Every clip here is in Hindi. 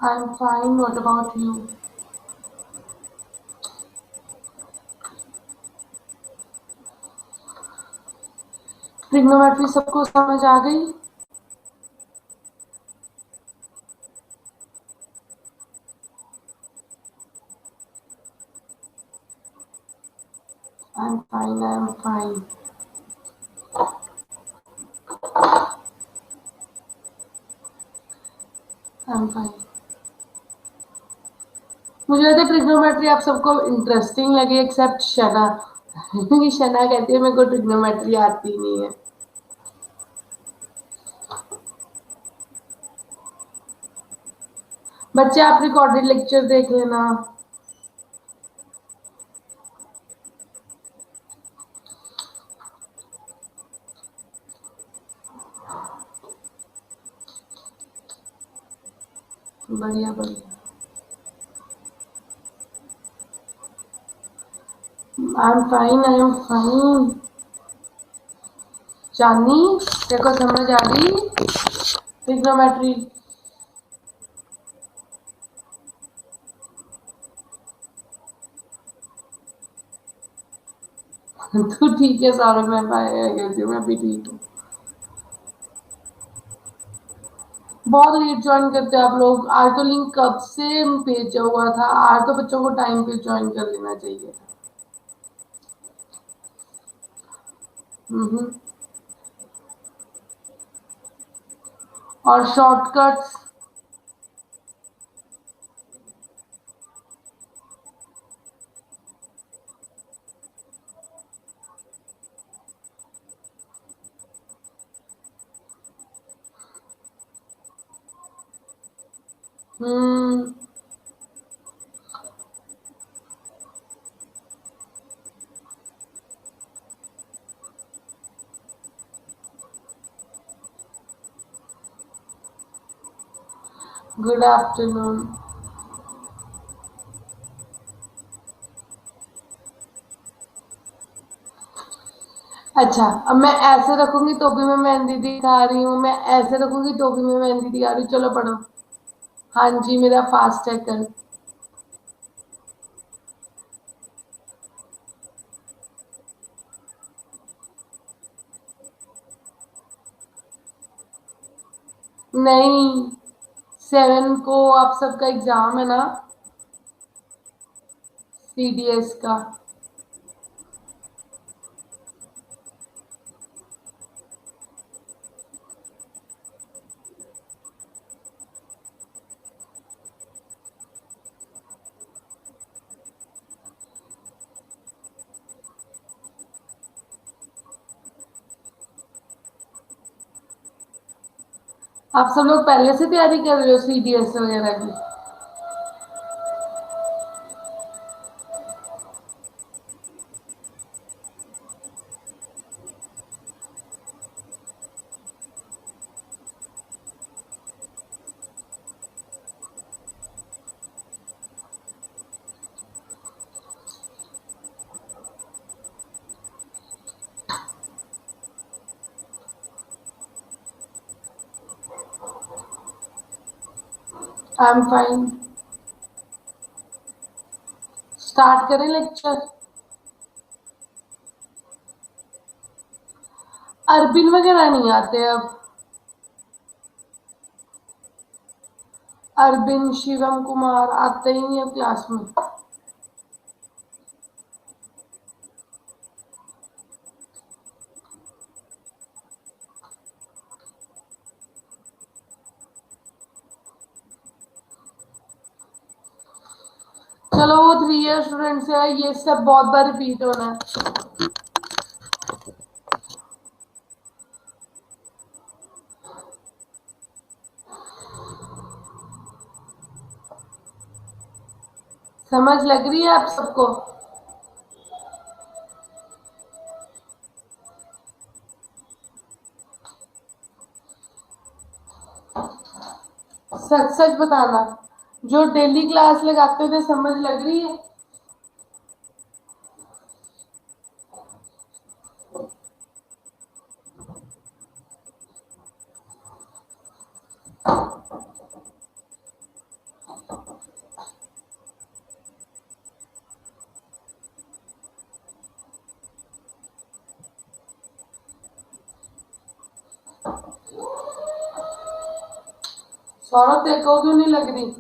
I'm fine. What about you? Trigonometry सबको समझ आ गई? I'm fine. I'm fine. I'm fine. मुझे लगता है ट्रिग्नोमेट्री आप सबको इंटरेस्टिंग लगे एक्सेप्ट शना क्योंकि शना कहती है मेरे को ट्रिग्नोमेट्री आती नहीं है। बच्चे आप रिकॉर्डेड लेक्चर देख लेना। बढ़िया बढ़िया। I'm fine. I'm fine. Chandni तेरे को समझ आ गई ट्रिग्नोमेट्री? तू ठीक है सारे मैं कहती हूँ मैं भी ठीक हूँ। बहुत लेट ज्वाइन करते हैं आप लोग। आज तो लिंक कब से भेजा हुआ था। आज तो बच्चों को टाइम पे ज्वाइन कर लेना चाहिए था। हम्म। और शॉर्टकट्स। हम्म। Good afternoon. अच्छा अब मैं ऐसे रखूंगी तो भी मैं मेहंदी दिखा रही हूँ, मैं ऐसे रखूंगी तो भी मैं मेहंदी दिखा रही हूँ। चलो पढ़ो। हाँ जी मेरा फास्ट है कल। नहीं, 7 को आप सबका एग्जाम है ना, सीडीएस का। आप सब लोग पहले से तैयारी कर रहे हो सीडीएस वगैरह की? I am fine. स्टार्ट करें लेक्चर? अरबिन वगैरह नहीं आते अब? अरविंद शिवम कुमार आते ही नहीं अब क्लास में। चलो वो 3 ईयर स्टूडेंट से है, ये सब बहुत बार रिपीट होना है। समझ लग रही है आप सबको? सच सच बताना, जो डेली क्लास लगाते थे समझ लग रही है? सौरभ तेरे को क्यों नहीं लग रही?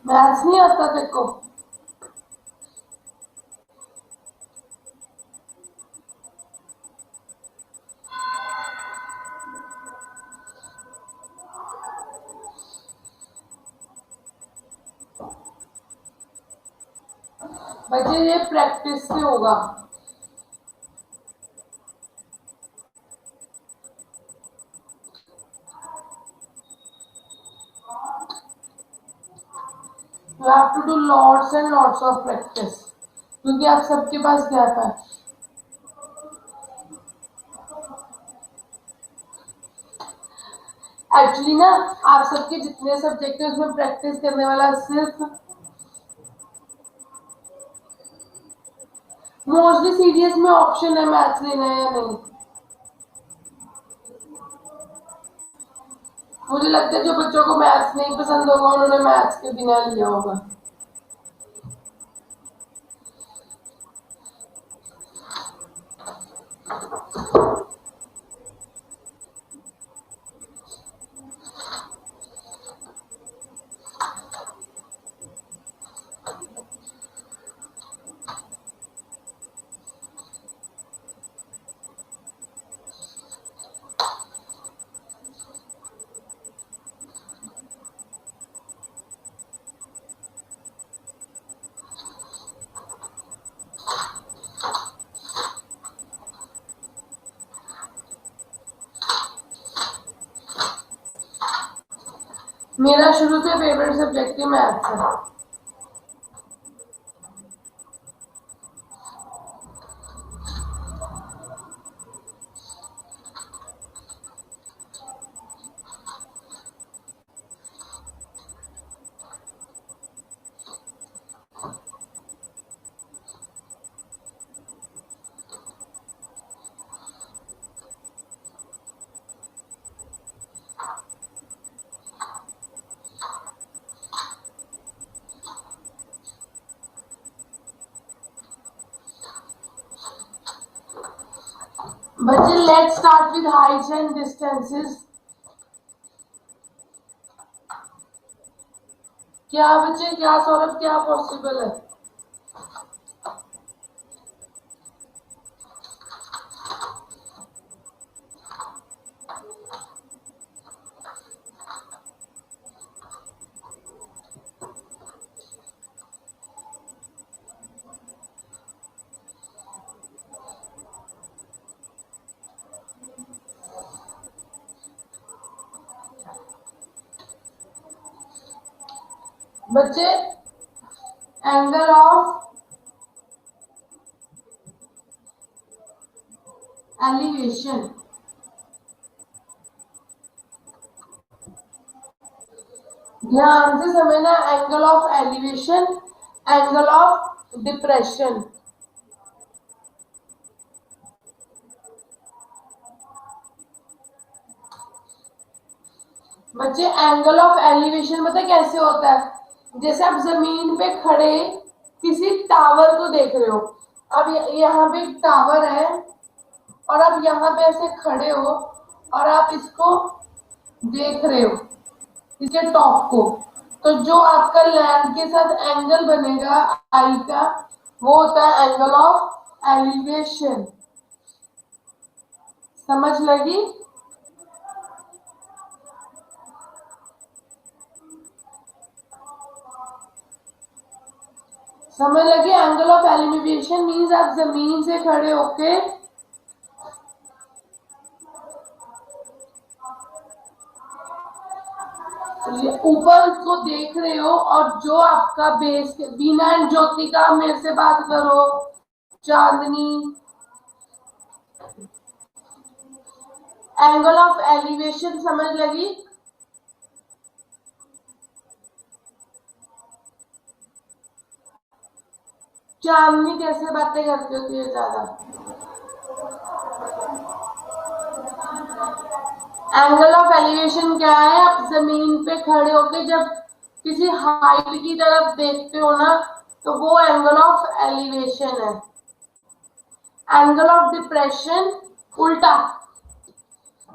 मैथ्स नहीं आता तेरे को? बच्चे ये प्रैक्टिस से होगा। You have to do lots and lots of practice क्योंकि आप सबके पास गैप है। एक्चुअली ना आप सबके जितने सब्जेक्ट है उसमें प्रैक्टिस करने वाला सिर्फ मोस्टली सीडीएस में ऑप्शन है मैथ्स लेना है या नहीं। मुझे लगता है जो बच्चों को मैथ्स नहीं पसंद होगा उन्होंने मैथ्स के बिना लिया होगा। मेरा शुरू से फेवरेट सब्जेक्ट ही मैथ्स है। बच्चे let's start with Heights and distances. क्या बच्चे, क्या सौरभ, क्या पॉसिबल है? बच्चे एंगल ऑफ एलिवेशन, ध्यान से समझना। Angle of elevation, angle of depression. बच्चे एंगल ऑफ एलिवेशन पता कैसे होता है? जैसे आप जमीन पे खड़े किसी टावर को देख रहे हो। अब यहाँ पे एक टावर है और आप यहाँ पे ऐसे खड़े हो और आप इसको देख रहे हो, इसके टॉप को। तो जो आपका लैंड के साथ एंगल बनेगा आई का, वो होता है एंगल ऑफ एलिवेशन। समझ लगी? समझ लगी? एंगल ऑफ एलिवेशन मीन्स आप जमीन से खड़े होके ऊपर को देख रहे हो और जो आपका बेस, बीना एंड ज्योति का मेरे से बात करो, चांदनी, एंगल ऑफ एलिवेशन समझ लगी? चांदनी कैसे बातें करती होती है ज्यादा? एंगल ऑफ एलिवेशन क्या है? आप जमीन पे खड़े होके जब किसी हाइट की तरफ देखते हो ना, तो वो एंगल ऑफ एलिवेशन है। एंगल ऑफ डिप्रेशन उल्टा,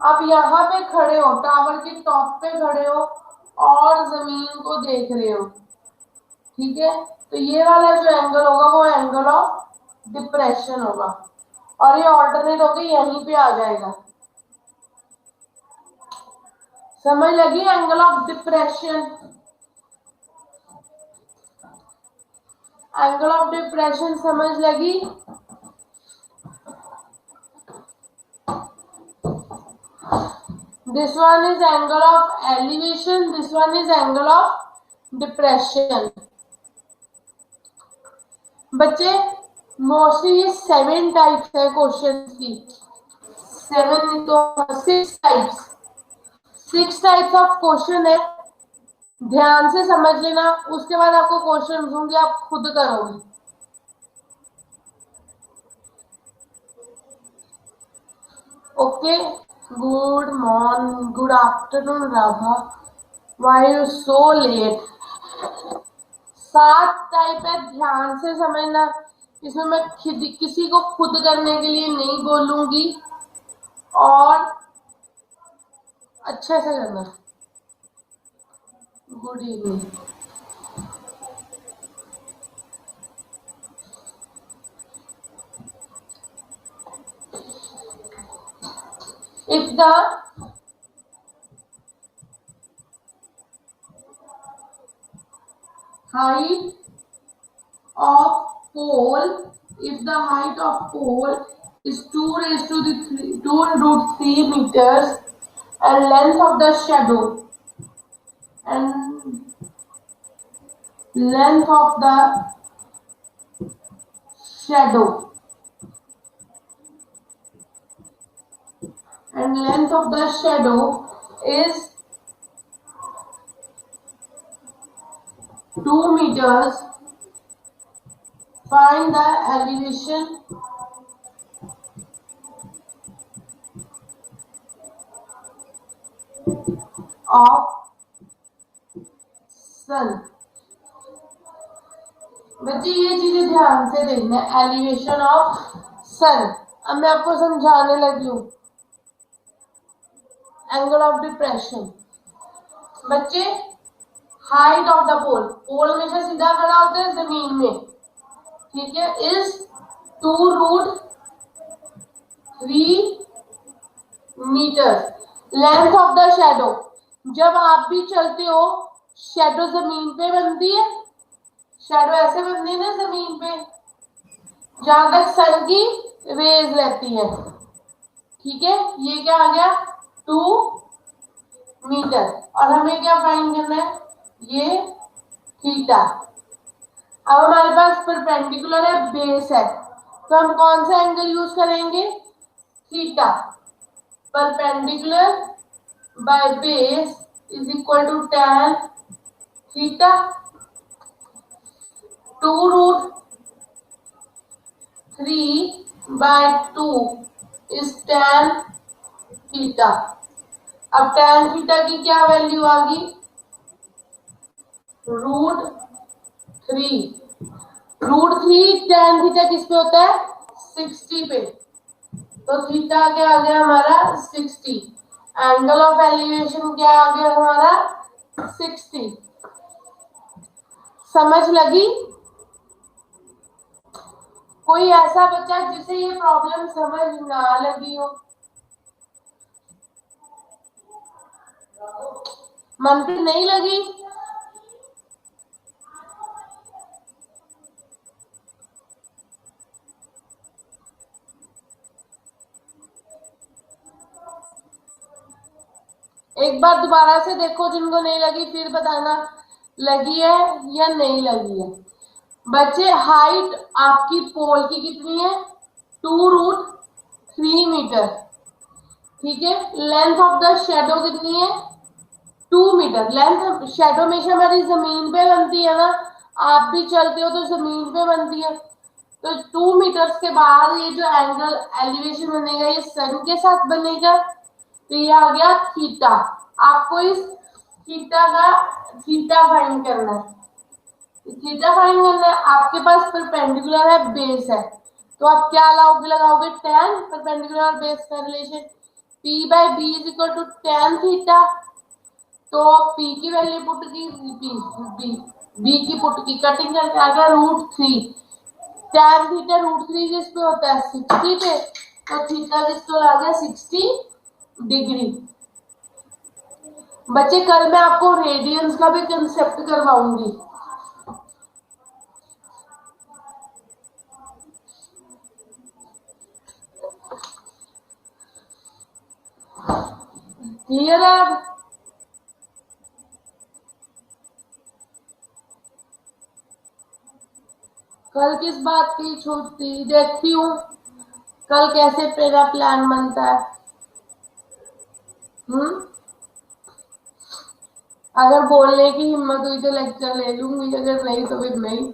आप यहाँ पे खड़े हो, टावर के टॉप पे खड़े हो और जमीन को देख रहे हो, ठीक है, तो ये वाला जो एंगल होगा वो एंगल ऑफ डिप्रेशन होगा, और ये ऑल्टरनेट होकर यहीं पे आ जाएगा। समझ लगी? Angle of depression, angle of depression समझ लगी? This one is angle of elevation, this one is angle of depression. बच्चे मोस्टली ये 7 टाइप्स है क्वेश्चन की, 7 तो 6 टाइप्स ऑफ क्वेश्चन है। ध्यान से समझ लेना, उसके बाद आपको क्वेश्चन दूंगी, आप खुद करोगे। Okay, good morning, good afternoon Radha, why you so let. 7 type है, ध्यान से समझना। इसमें मैं किसी को खुद करने के लिए नहीं बोलूंगी, और अच्छे से करना। Good evening. If the height of pole, if the height of pole is 2 raised to the 2 root 3 meters, and length of the shadow and length of the shadow is 2 meters, find the elevation of sun। बच्चे ये चीजें ध्यान से देखना, एलिवेशन ऑफ सन। अब मैं आपको समझाने लगी हूँ एंगल ऑफ डिप्रेशन। बच्चे height of the pole, pole हमेशा सीधा खड़ा होता है जमीन में, ठीक है, is 2 root 3 metre. Length of the shadow, जब आप भी चलते हो शेडो जमीन पे बनती है, शेडो ऐसे बनती है ना जमीन पे, जहां तक सन की रेज रहती है, ठीक है। ये क्या आ गया? 2 मीटर। और हमें क्या फाइंड करना है? ये थीटा। अब हमारे पास परपेंडिकुलर है, बेस है, तो हम कौन सा एंगल यूज करेंगे? Theta. Perpendicular by base is equal to tan theta. 2 root 3 by 2 is tan theta. अब tan थीटा की क्या वैल्यू आ गई? √3। √3 tan थीटा किस पे होता है? 60 पे, तो थीटा क्या आ गया हमारा? 60। एंगल ऑफ एलिवेशन क्या आ गया हमारा? 60। समझ लगी? कोई ऐसा बच्चा जिसे ये प्रॉब्लम समझ ना लगी हो? मन पे नहीं लगी? एक बार दोबारा से देखो, जिनको नहीं लगी फिर बताना लगी है या नहीं लगी है। बच्चे हाइट आपकी पोल की कितनी है? 2 रूट 3 मीटर। ठीक है, लेंथ ऑफ द शेडो कितनी है, 2 मीटर। लेंथ शेडो हमेशा हमारी जमीन पे बनती है ना, आप भी चलते हो तो जमीन पे बनती है, तो 2 मीटर्स के बाद ये जो एंगल एलिवेशन बनेगा ये सन के साथ बनेगा, तो ये आ गया थीटा। आपको इस थीटा फाइंड करना है। थीटा फाइंड करना है, आपके पास परपेंडिकुलर है, बेस है, तो आप क्या लगाओगे tan परपेंडिकुलर बेस का relation, P by B is equal to tan theta. तो P की वैल्यू पुट की, बी की पुट की, कटिंग करके आ गया √3। tan थीटा √3 किस पे होता है, 60 पे, तो थीटा किस पे आ गया 60 डिग्री। बच्चे कल मैं आपको रेडियंस का भी कंसेप्ट करवाऊंगी। क्लियर है अब? कल किस बात की छूटती, देखती हूँ कल कैसे मेरा प्लान बनता है। अगर बोलने की हिम्मत हुई तो लेक्चर ले लूंगी, अगर नहीं तो फिर नहीं।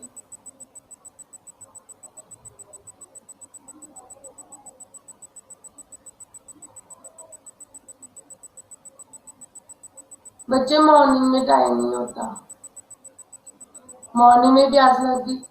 बच्चे मॉर्निंग में टाइम नहीं होता, मॉर्निंग में प्यास लगती।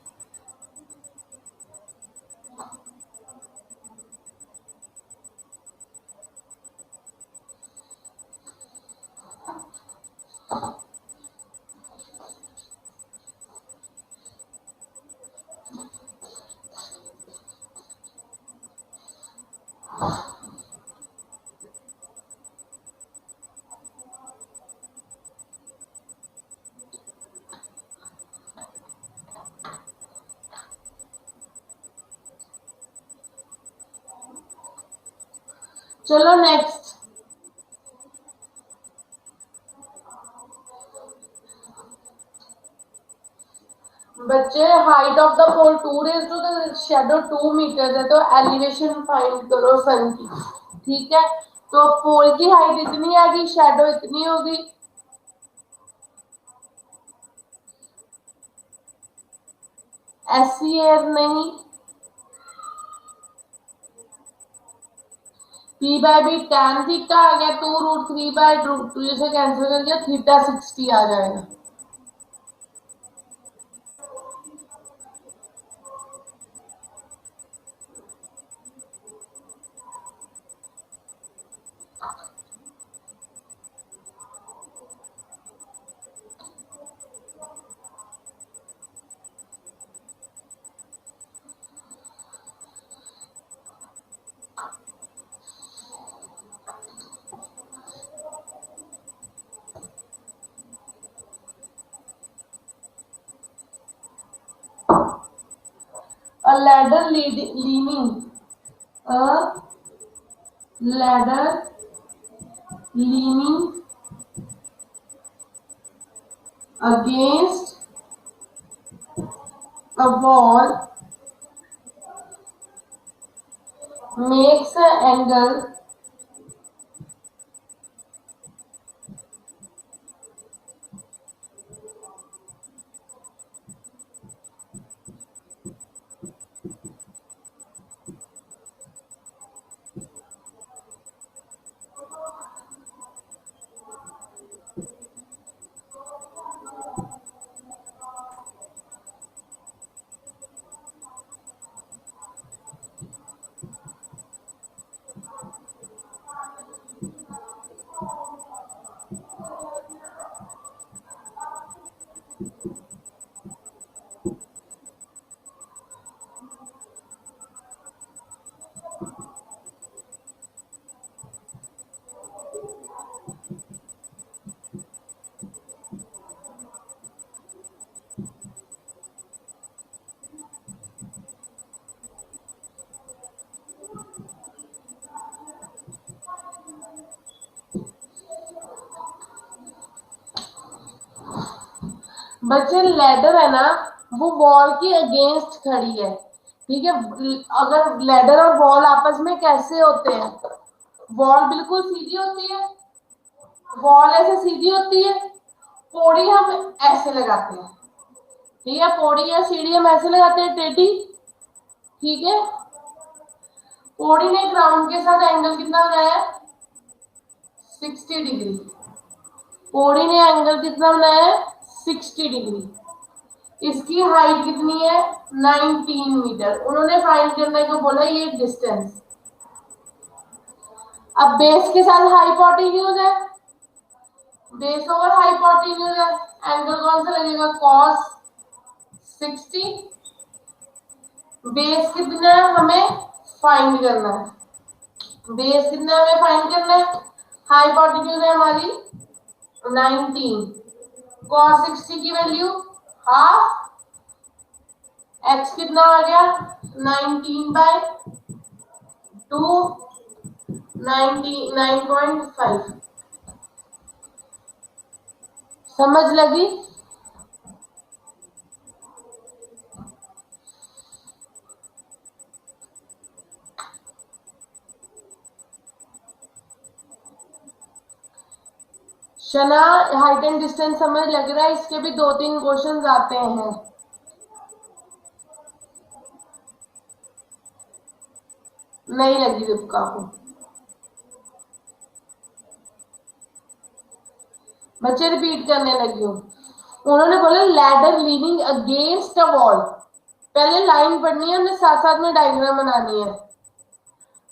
चलो नेक्स्ट, बच्चे height of the pole 2 shadow 2 metre है, तो एलिवेशन फाइंड करो सन की। ठीक है, तो पोल की हाइट इतनी आएगी, शेडो इतनी होगी। ऐसी एयर नहीं, P by B tan theta आ गया, 2√3/√2 से कैंसिल कर दिया, थीटा 60 आ जाएगा। A ladder leaning, a ladder leaning against a wall makes an angle बच्चे लैडर है ना, वो वॉल के अगेंस्ट खड़ी है। ठीक है, अगर लैडर और वॉल आपस में कैसे होते हैं, वॉल बिल्कुल सीधी होती है, वॉल ऐसे सीधी होती है, पौड़ी हम ऐसे लगाते हैं, ठीक है, पौड़ी या सीढ़ी हम ऐसे लगाते हैं टेढ़ी, ठीक है। पौड़ी ने ग्राउंड के साथ एंगल कितना बनाया, 60 डिग्री। पौड़ी ने एंगल कितना बनाया है, 60 डिग्री। इसकी हाइट कितनी है, 19 मीटर। उन्होंने फाइंड करने को बोला ये डिस्टेंस। अब बेस के साथ हाइपोटेन्यूज है, बेस ओवर हाइपोटेन्यूज है, एंगल कौन सा लगेगा, cos 60। बेस कितना है हमें फाइंड करना है, बेस कितना हमें फाइंड करना है, हाइपोटेन्यूज है हमारी 19, cos 60 की वैल्यू हाफ, x कितना आ गया 19/2, 99.5। समझ लगी। शना हाइट एंड डिस्टेंस समझ लग रहा है, इसके भी 2-3 क्वेश्चंस आते हैं। नहीं लगी रुपका को, बच्चे रिपीट करने लगी हूँ। उन्होंने बोला ladder leaning against a wall, पहले लाइन पढ़नी है, हमने साथ साथ में डायग्राम बनानी है।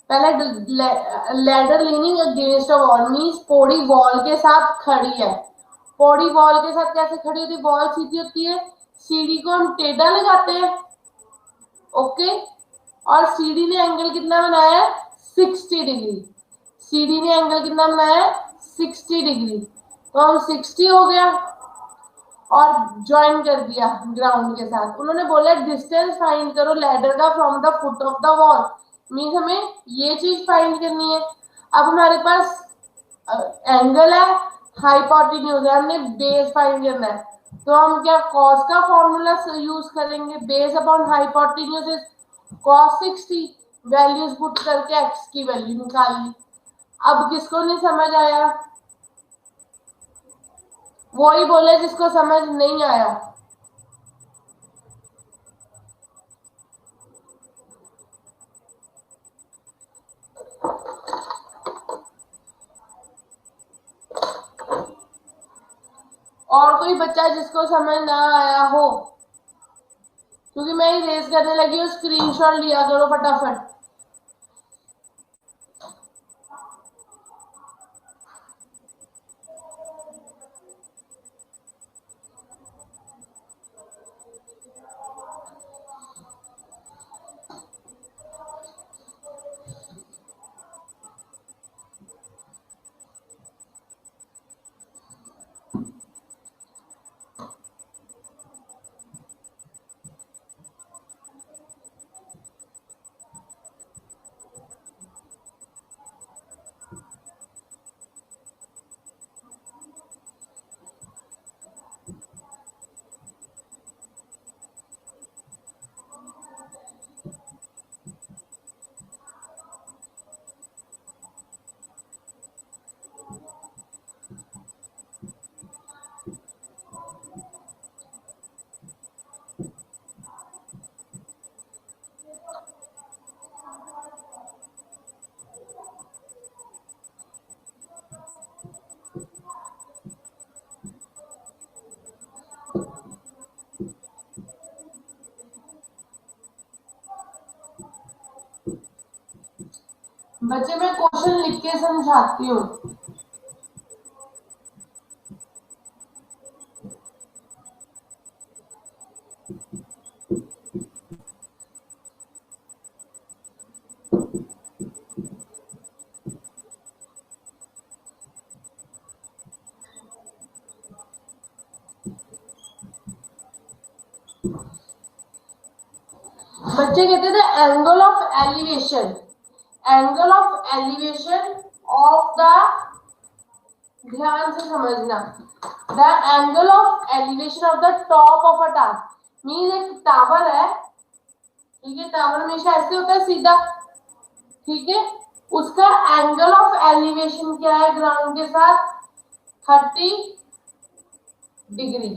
पहले ladder leaning against a wall means Pauri wall के साथ खड़ी है। पौड़ी वॉल के साथ कैसे खड़ी होती है, वॉल सीधी होती है, सीढ़ी को हम टेढ़ा लगाते हैं, ओके। और सीढ़ी ने एंगल कितना बनाया है, 60 डिग्री। सीढ़ी ने एंगल कितना बनाया है, 60 डिग्री। तो हम 60 हो गया और ज्वाइन कर दिया ग्राउंड के साथ। उन्होंने बोला डिस्टेंस फाइंड करो लैडर का from the foot of the wall, mean हमें ये चीज फाइंड करनी है। अब हमारे पास एंगल है, हाइपोटेन्यूज है, हमने बेस फाइंड करना है, तो हम क्या कॉस का फॉर्मूला यूज करेंगे, base upon hypotenuse is cos 60, values put करके x की वैल्यू निकाल ली। अब किसको नहीं समझ आया, वही बोले जिसको समझ नहीं आया। और कोई बच्चा जिसको समझ ना आया हो, क्योंकि मैं ही रेस करने लगी हूँ, स्क्रीनशॉट लिया करो फटाफट। बच्चे मैं क्वेश्चन लिख के समझाती हूँ। बच्चे कहते थे angle of elevation, angle of elevation of the, ध्यान से समझना, the angle of elevation of the top of a tower, mean एक टावर है, ठीक है, टावर हमेशा ऐसे होता है सीधा, ठीक है, उसका एंगल ऑफ एलिवेशन क्या है ग्राउंड के साथ? 30 डिग्री।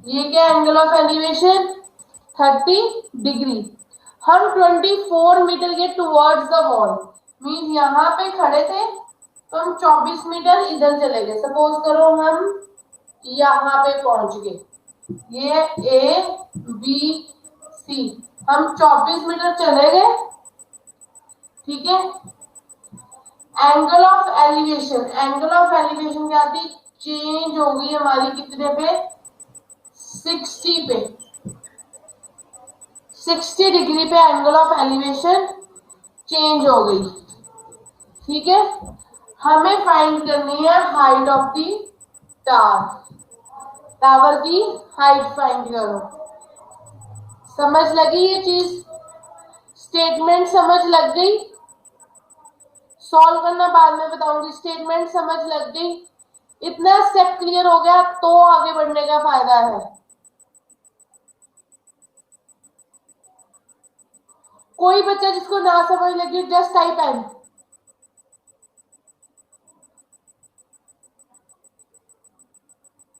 ये क्या एंगल ऑफ एलिवेशन? 30 डिग्री। हम 24 मीटर के टुवर्ड्स द वॉल, मीन यहाँ पे खड़े थे तो हम 24 मीटर इधर चले गए। सपोज करो हम यहाँ पे पहुंच गए, ये ए बी सी, हम 24 मीटर चले गए, ठीक है। Angle of elevation, angle of elevation क्या थी? चेंज हो गई हमारी कितने पे? 60 पे। 60 डिग्री पे एंगल ऑफ एलिवेशन चेंज हो गई, ठीक है। हमें फाइंड करनी है height of the tower. Tower की हाइट फाइंड करो। समझ लगी ये चीज? स्टेटमेंट समझ लग गई? सॉल्व करना बाद में बताऊंगी। स्टेटमेंट समझ लग गई? इतना स्टेप क्लियर हो गया तो आगे बढ़ने का फायदा है। कोई बच्चा जिसको ना समझ लगी just type N.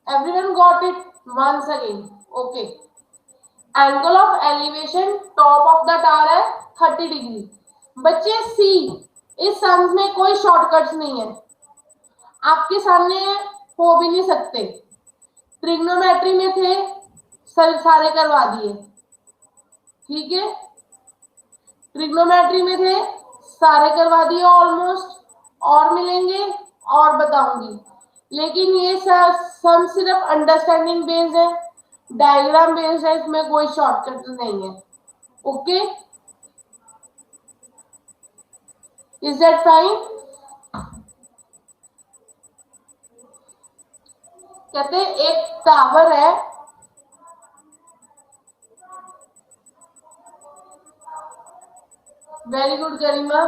Everyone got it? Once again, okay. Angle of elevation top of the tower है 30 डिग्री। बच्चे सी, इस सम्स में कोई शॉर्टकट्स नहीं है, आपके सामने हो भी नहीं सकते। ट्रिग्नोमेट्री में थे, सारे करवा दिए, ठीक है। ट्रिग्नोमेट्री में थे, सारे करवा दिए ऑलमोस्ट, और मिलेंगे और बताऊंगी। लेकिन ये सम सिर्फ अंडरस्टैंडिंग बेस्ड है, डायग्राम बेस्ड है, इसमें कोई शॉर्टकट नहीं है। Okay, is that fine? कहते एक टावर है, वेरी गुड गरिमा,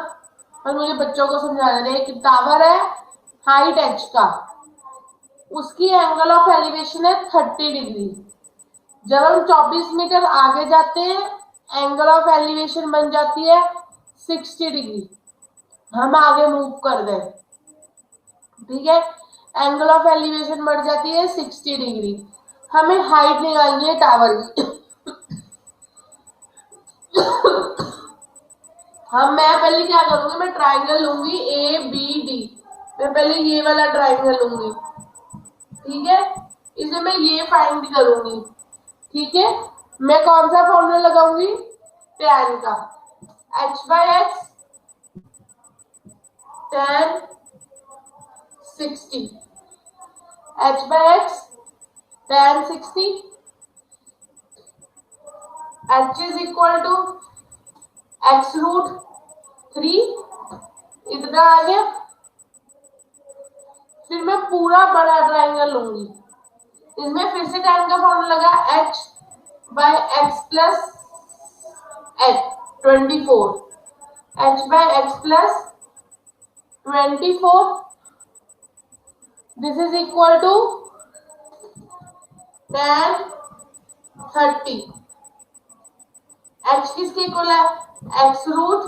और मुझे बच्चों को समझा रहे। एक टावर है हाइट एच का, उसकी एंगल ऑफ एलिवेशन है 30 डिग्री। जब हम 24 मीटर आगे जाते हैं एंगल ऑफ एलिवेशन बन जाती है 60 डिग्री। हम आगे मूव कर गए, ठीक है, एंगल ऑफ एलिवेशन बढ़ जाती है 60 डिग्री। हमें हाइट निकालनी है टावर की। मैं पहले क्या करूंगी, मैं ट्राइंगल लूंगी ए बी डी। मैं पहले ये वाला ट्राइंगल लूंगी, ठीक है, इसे मैं ये फाइंड करूंगी, ठीक है। मैं कौन सा फॉर्मूला लगाऊंगी? tan का, h by x tan 60, h by x tan 60, h is equal to x root 3, इतना आ गया। फिर मैं पूरा बड़ा ट्राइंगल लूंगी, इसमें फिर से tan का फॉर्मूला लगा h by x plus h 24, h by x plus 24, this is equal to tan 30। h किसके इक्वल है? X root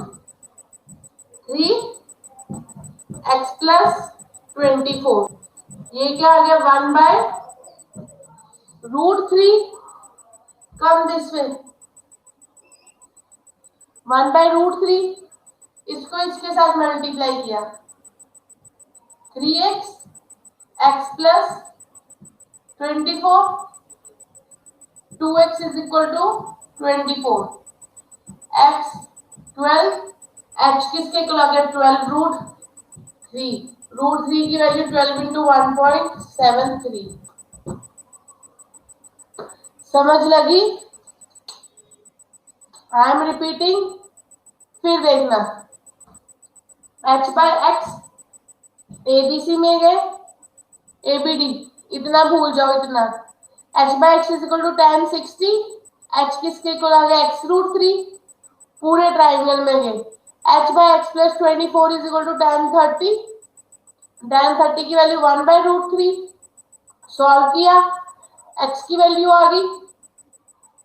3 x plus 24। ये क्या आ गया? 1 by root 3, come this way 1 by root 3, इसको इसके साथ मल्टीप्लाई किया 3x x plus 24, 2x is equal to 24, x 12, h किसके इक्वल आ गया? 12 रूट 3, रूट 3 की वैल्यू 12 इंटू 1.73। समझ लगी? आई एम रिपीटिंग, फिर देखना। h बाय एक्स, एबीसी में गए, एबीडी, इतना भूल जाओ, इतना। h by x is equal to tan 60, h किसके इक्वल आ गया? x रूट 3, पूरे ट्राइंगल में गए, h by x plus 24 is equal to tan 30, tan 30 की वैल्यू 1 बाय रूट 3, सॉल्व किया, x की वैल्यू आ गई,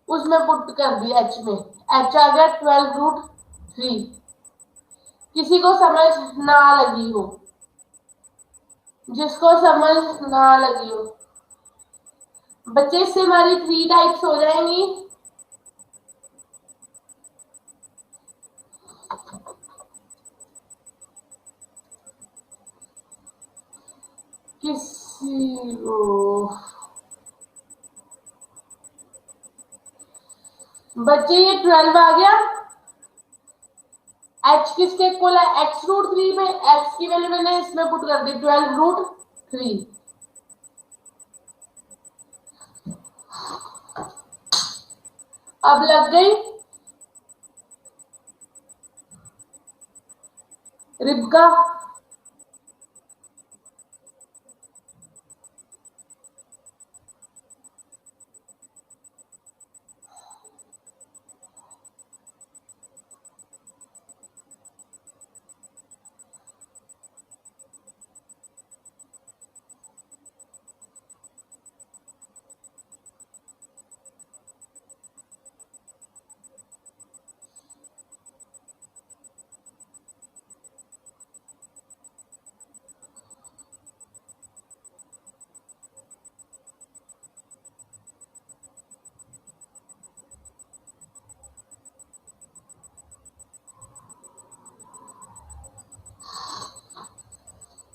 उसमें पुट कर दी h में, h आ गया 12 रूट 3। किसी को समझ ना लगी हो, जिसको समझ ना लगी हो। बच्चे इससे हमारी 3 टाइप्स हो जाएंगी। किसी को बच्चे ये 12 आ गया। h किसके इक्वल है? x√3 में x की वैल्यू मैंने इसमें पुट कर दी 12√3। अब लग गई रिबका।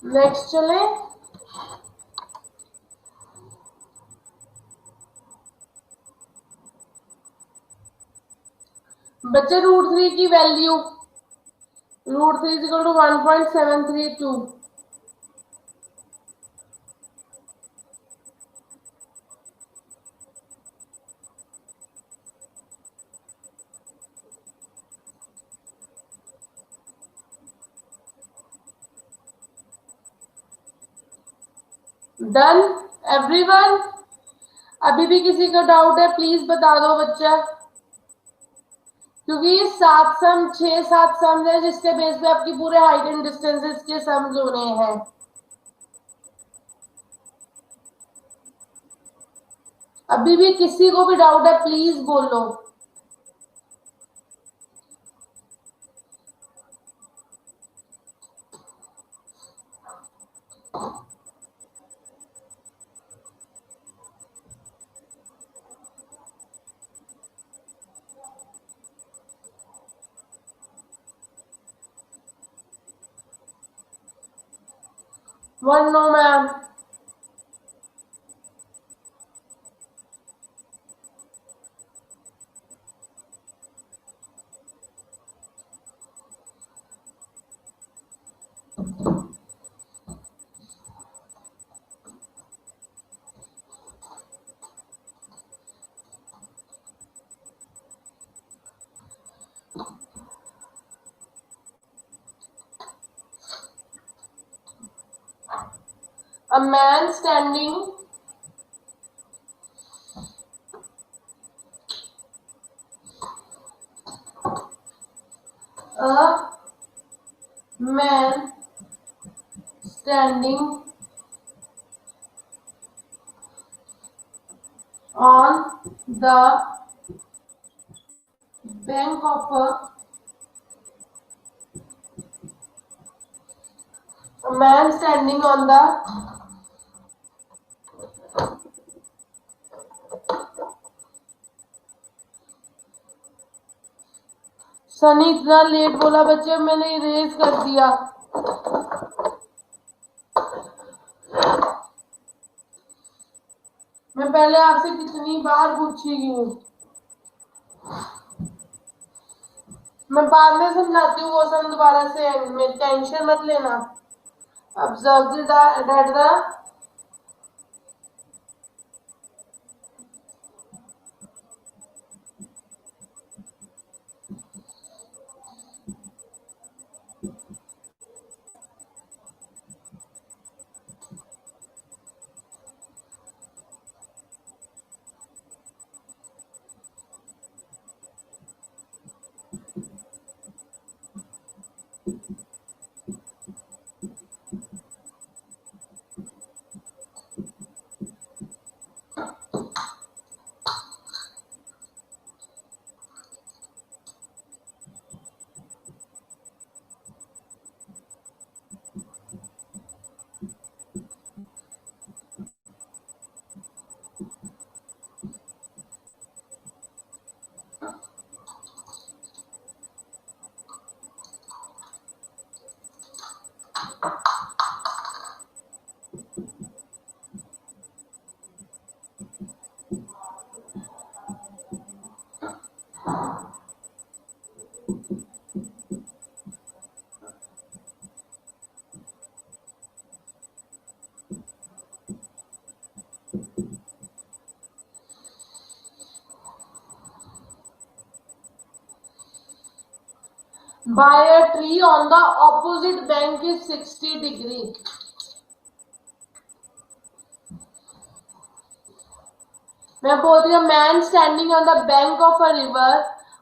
नेक्स्ट चले। बच्चे √3 की value √3 is equal to 1.732। Done everyone? अभी भी किसी का डाउट है प्लीज बता दो बच्चा, क्योंकि ये 7 सम 6-7 सम है जिसके बेस पे आपकी पूरे हाइट एंड डिस्टेंसेस के सम्स होने हैं। अभी भी किसी को भी डाउट है प्लीज बोलो। One no ma'am. A man standing a man standing on the bank of a man standing on the Sunny इतना लेट बोला बच्चे, मैंने इरेज कर दिया। मैं पहले आपसे कितनी बार पूछी हूँ, मैं बाद में समझाती हूँ वो सब दोबारा से, मेरी टेंशन मत लेना। Observe that the by a tree on the opposite bank is 60 degree. मैं बोल रही हूँ man standing on the bank of a river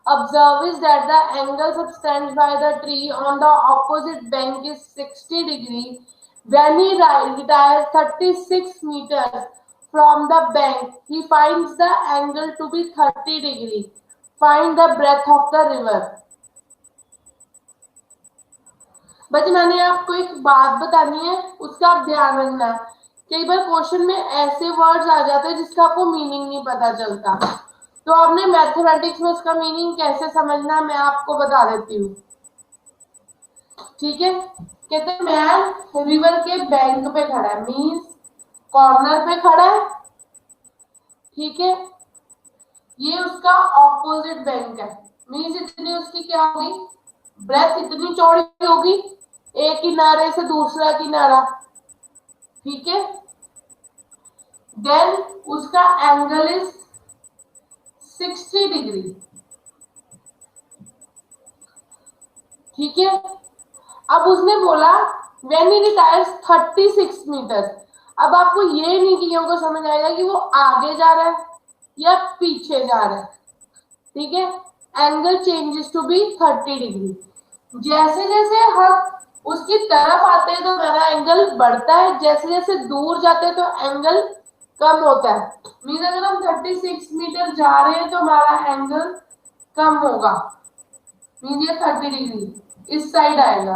observes that the angle subtended by the tree on the opposite bank is 60 degree. When he retires 36 meters from the bank, he finds the angle to be 30 degree. Find the breadth of the river. बच्चे मैंने आपको एक बात बतानी है, उसका आप ध्यान रखना। कई बार क्वेश्चन में ऐसे वर्ड्स आ जाते हैं जिसका आपको मीनिंग नहीं पता चलता, तो आपने मैथमेटिक्स में उसका मीनिंग कैसे समझना मैं आपको बता देती हूँ। ठीक है, कहते हैं मैन रिवर के बैंक पे खड़ा है, मीन्स कॉर्नर पे खड़ा है। ठीक है, ये उसका ऑपोजिट बैंक है, मीन्स इतनी उसकी क्या होगी, ब्रेथ इतनी चौड़ी होगी, एक किनारे से दूसरा किनारा। ठीक है, देन उसका एंगल इज 60 डिग्री। ठीक है, अब उसने बोला व्हेन ही रिटायर्स 36 मीटर। अब आपको ये नहीं कि को समझ आएगा कि वो आगे जा रहा है या पीछे जा रहा है। ठीक है, angle changes to be 30 degree. जैसे जैसे हम उसकी तरफ आते हैं तो हमारा एंगल बढ़ता है, जैसे जैसे दूर जाते हैं तो एंगल कम होता है। मीन अगर हम 36 मीटर जा रहे हैं तो हमारा एंगल कम होगा, मीन ये 30 डिग्री इस साइड आएगा।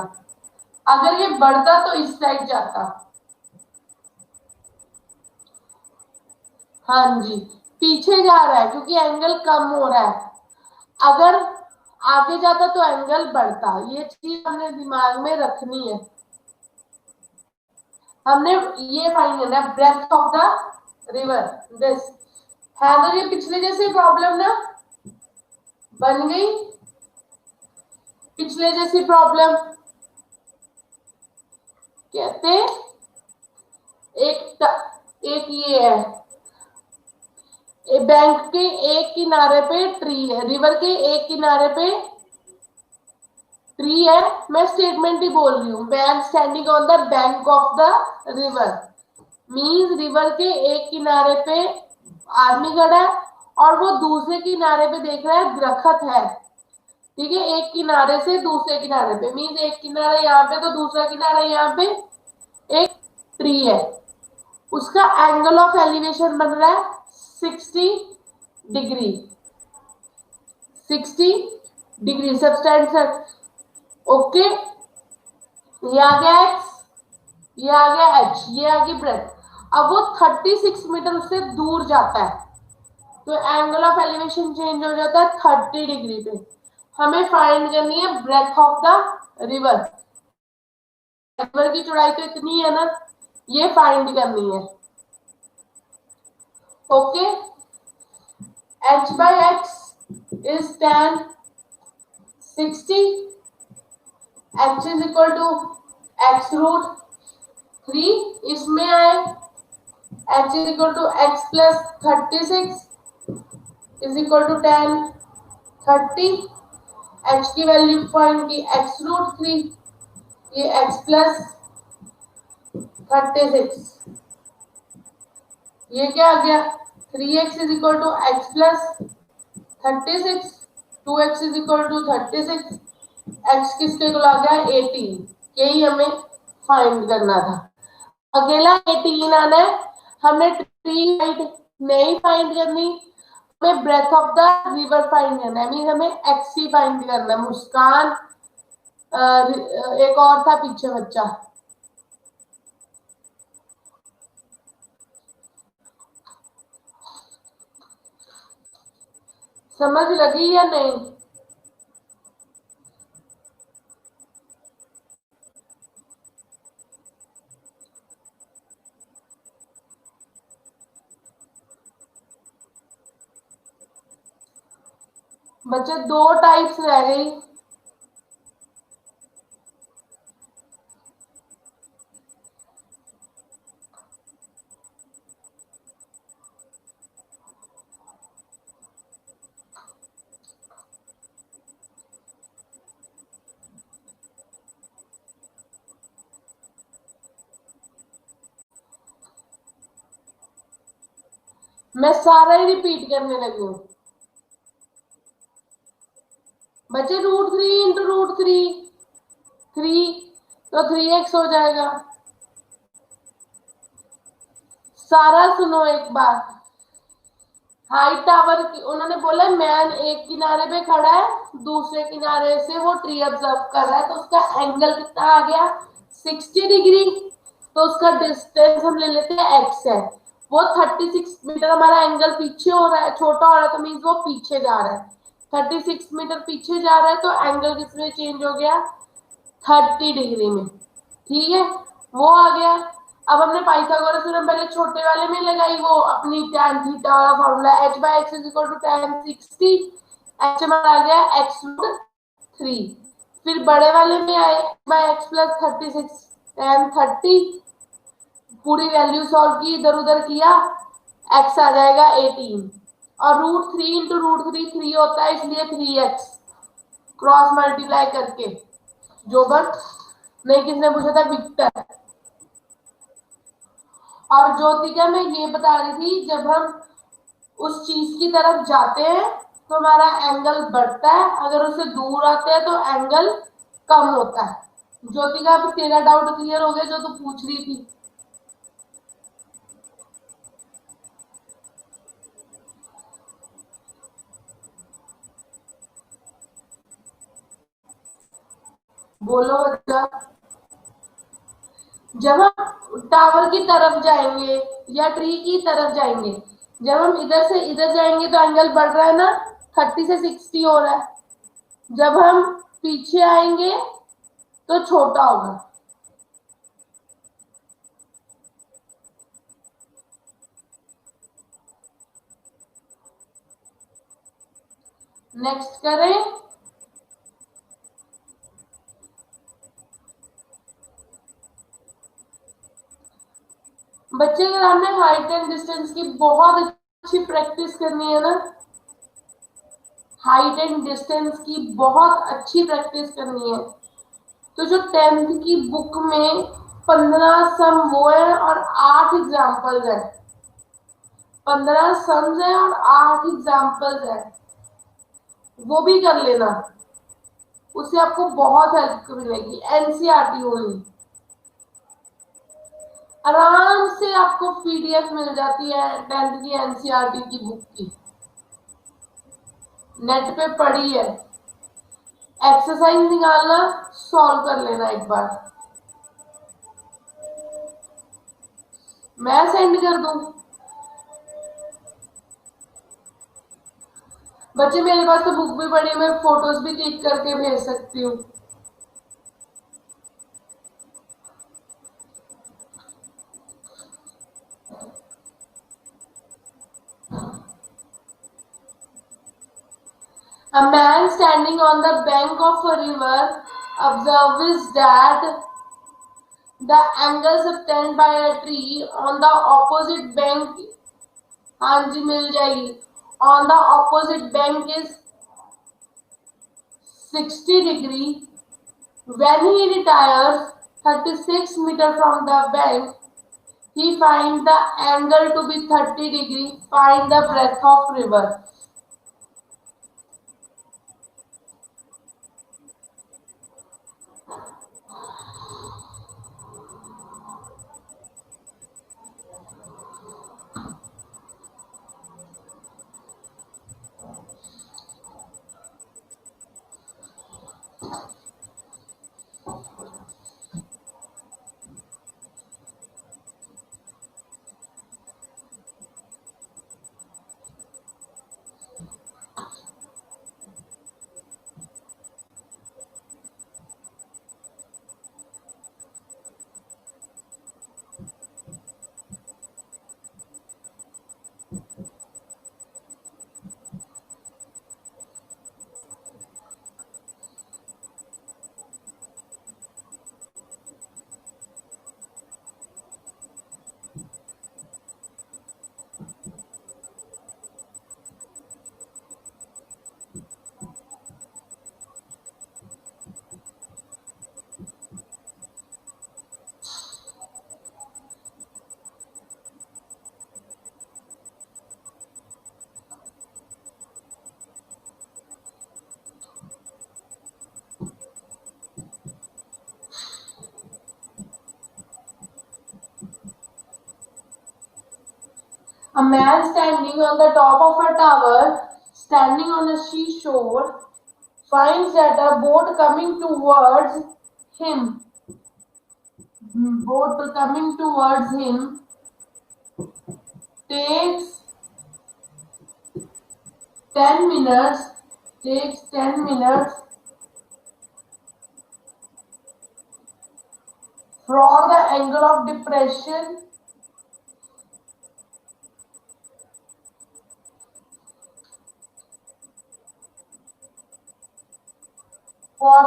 अगर ये बढ़ता तो इस साइड जाता। हाँ जी, पीछे जा रहा है क्योंकि एंगल कम हो रहा है। अगर आगे जाता तो एंगल बढ़ता। ये चीज हमने दिमाग में रखनी है। हमने ये फाइंड करना है breadth of the river. This है तो ये पिछले जैसी प्रॉब्लम ना बन गई, पिछले जैसी प्रॉब्लम। कहते एक ये है, बैंक के एक किनारे पे ट्री है, रिवर के एक किनारे पे ट्री है। मैं स्टेटमेंट ही बोल रही हूँ, man standing on the bank of the river, means river के एक किनारे पे आदमी खड़ा है और वो दूसरे किनारे पे देख रहा है दरख्त है। ठीक है, एक किनारे से दूसरे किनारे पे, मीन्स एक किनारा यहाँ पे तो दूसरा किनारा यहाँ पे एक ट्री है। उसका एंगल ऑफ एलिवेशन बन रहा है 60 डिग्री। 60 degree substance. ओके, ये आ गया एक्स, ये आ गया एच, ये आ गई ब्रेथ। अब वो 36 मीटर उससे दूर जाता है तो एंगल ऑफ एलिवेशन चेंज हो जाता है 30 डिग्री पे। हमें फाइंड करनी है breadth of the river. River की चौड़ाई तो इतनी है ना, ये फाइंड करनी है। Okay, h by x is tan 60, h is equal to x root 3, इसमें आए h is equal to x plus 36 is equal to tan 30। h की वैल्यू फाइंड की x root 3, ये x plus 36, ये क्या आ गया 3x is equal to x plus 36, 2x is equal to 36, x किसके को आ गया 18। यही हमें फाइंड करना था, अकेला 18 आना है। हमने ट्री हाइट नहीं फाइंड करनी, हमें breadth of the river find करना है, मीन हमें एक्स ही फाइंड करना है। मुस्कान एक और था पीछे बच्चा, समझ लगी या नहीं? बच्चे दो टाइप्स रह गई। मैं सारा ही रिपीट करने लगी हूँ बच्चे। √3 × √3 3, तो 3x हो जाएगा। सारा सुनो एक बार। हाइट टावर की उन्होंने बोला मैन एक किनारे पे खड़ा है, दूसरे किनारे से वो ट्री ऑब्जर्व कर रहा है, तो उसका एंगल कितना आ गया 60 डिग्री। तो उसका डिस्टेंस हम ले लेते हैं x है। वो 36 मीटर हमारा एंगल पीछे हो रहा है, छोटा हो रहा है, तो मीन्स वो पीछे जा रहा है। 36 मीटर पीछे जा रहा है, तो एंगल किसमें चेंज हो गया 30 डिग्री में। ठीक है, वो आ गया। अब हमने पाइथागोरस थ्योरम पहले छोटे वाले में लगाई, वो अपनी tan थीटा वाला फॉर्मूला h/x = tan 60। h हमारा आ गया x√3। फिर बड़े वाले में आए h/x + 36 tan 30। पूरी वैल्यू सॉल्व की, इधर उधर किया, x आ जाएगा 18। और √3 × √3 3 होता है, इसलिए 3x क्रॉस मल्टीप्लाई करके। जो बट नहीं, किसने पूछा था? विक्टर। और ज्योतिका मैं ये बता रही थी, जब हम उस चीज की तरफ जाते हैं तो हमारा एंगल बढ़ता है, अगर उससे दूर आते हैं तो एंगल कम होता है। ज्योतिका, अब तेरा डाउट क्लियर हो गया जो तू पूछ रही थी? बोलो बच्चा। जब हम टावर की तरफ जाएंगे या ट्री की तरफ जाएंगे, जब हम इधर से इधर जाएंगे तो एंगल बढ़ रहा है ना, 30 से 60 हो रहा है। जब हम पीछे आएंगे तो छोटा होगा। नेक्स्ट करें। बच्चे, अगर आपने हाइट एंड डिस्टेंस की बहुत अच्छी प्रैक्टिस करनी है ना, हाइट एंड डिस्टेंस की बहुत अच्छी प्रैक्टिस करनी है, तो जो 10th की बुक में 15 सम वो है और 8 एग्जाम्पल्स है। 15 सम्स है और 8 एग्जाम्पल्स है, वो भी कर लेना। उससे आपको बहुत हेल्प मिलेगी। एनसीईआरटी होगी, आराम से आपको पीडीएफ मिल जाती है 10th की एनसीईआरटी की बुक की, नेट पे पड़ी है। एक्सरसाइज निकालना, सॉल्व कर लेना एक बार। मैं सेंड कर दूं? बच्चे, मेरे पास तो बुक भी पड़ी है, मैं फोटोज भी क्लिक करके भेज सकती हूँ। A man standing on the bank of a river observes that the angle subtended by a tree on the opposite bank, हाँ जी मिल जाएगी, on the opposite bank is 60 degree. When he retires 36 meter from the bank, he finds the angle to be 30 degree. Find the breadth of river. A man standing on the top of a tower, standing on a seashore, finds that a boat coming towards him, takes 10 minutes, for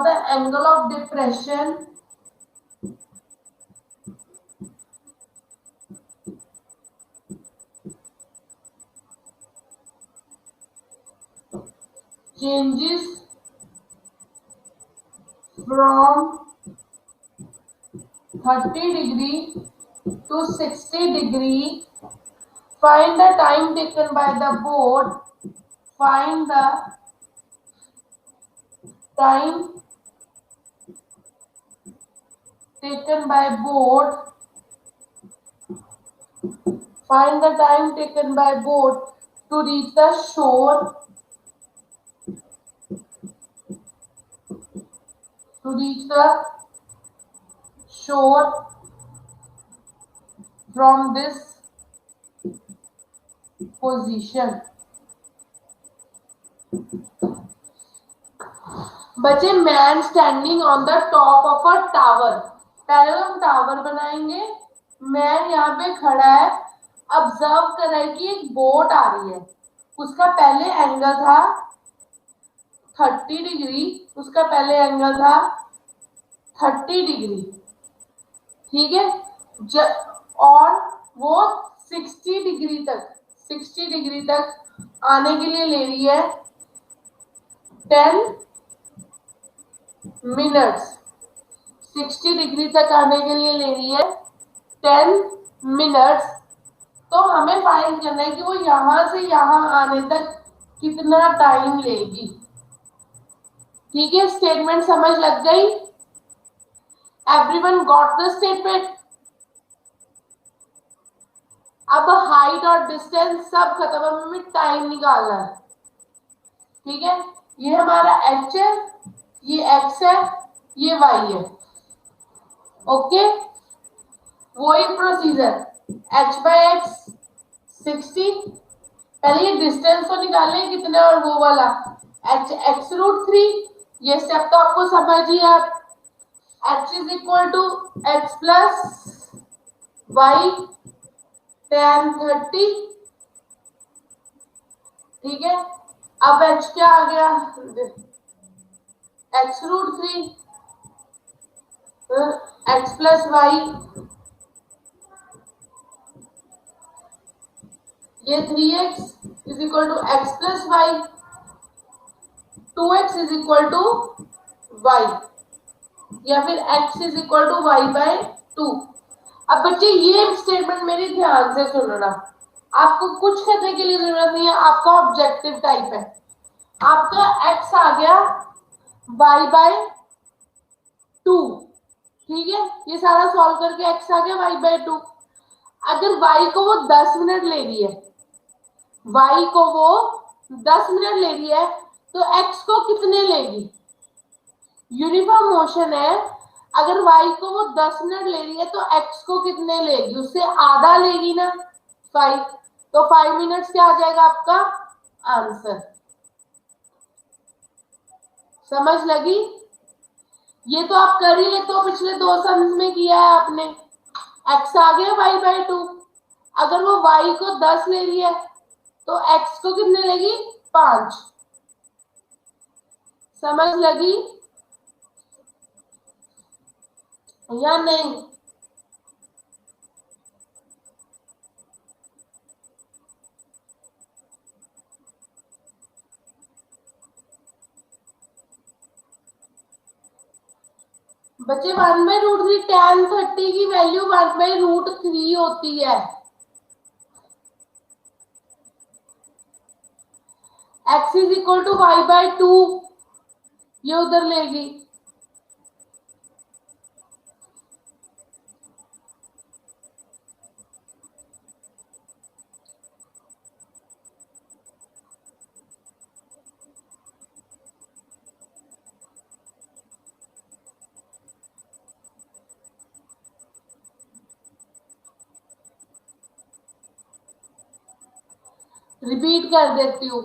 the angle of depression changes from 30 degree to 60 degree. Find the time taken by the boat. Find the time taken by boat. Find the time taken by boat to reach the shore. From this position. बच्चे man standing on the top of a tower, पहले हम टावर बनाएंगे, मैन यहाँ पे खड़ा है, ऑब्जर्व कर रहा है कि एक बोट आ रही है, उसका पहले एंगल था 30 डिग्री, उसका पहले एंगल था 30 डिग्री, ठीक है, और वो 60 डिग्री तक आने के लिए ले रही है 10 मिनट्स, 60 डिग्री तक आने के लिए ले रही है 10 मिनट्स। तो हमें फाइंड करना है कि वो यहां से यहां आने तक कितना टाइम लेगी। ठीक है, स्टेटमेंट समझ लग गई? Everyone got the statement? अब हाइट और डिस्टेंस सब खत्म, हमें टाइम निकालना है। ठीक है, ये हमारा h है, ये x है, ये y है। ओके, वही प्रोसीजर, h बाय x 60, पहले ये डिस्टेंस तो निकालें कितने, और वो वाला h x√3, ये स्टेप तो आपको समझिए आप, h is equal to x प्लस y tan 30। ठीक है, अब h क्या आ गया, x√3 x प्लस वाई, ये 3x is equal to x plus y, 2x is equal to y, या फिर x is equal to y by 2। अब बच्चे ये स्टेटमेंट मेरी ध्यान से सुनना, आपको कुछ करने के लिए जरूरत नहीं है, आपका ऑब्जेक्टिव टाइप है। आपका x आ गया y बाय 2, ठीक है, ये सारा सॉल्व करके x आ गया y बाय 2। अगर y को वो 10 मिनट ले रही है, y को वो 10 मिनट ले रही है, तो x को कितने लेगी? यूनिफॉर्म मोशन है, अगर y को वो 10 मिनट ले रही है तो x को कितने लेगी? उससे आधा लेगी ना, 5। तो 5 मिनट्स क्या आ जाएगा आपका आंसर? समझ लगी? ये तो आप कर ही लेते हो, पिछले 2 सम्स में किया है आपने। x आ गया y बाय 2, अगर वो y को 10 ले रही है तो x को कितने लेगी? 5। समझ लगी या नहीं? बच्चे 1/√3 tan 30 की वैल्यू 1/√3 होती है। x is equal to y by 2, ये उधर लेगी, रिपीट कर देती हूँ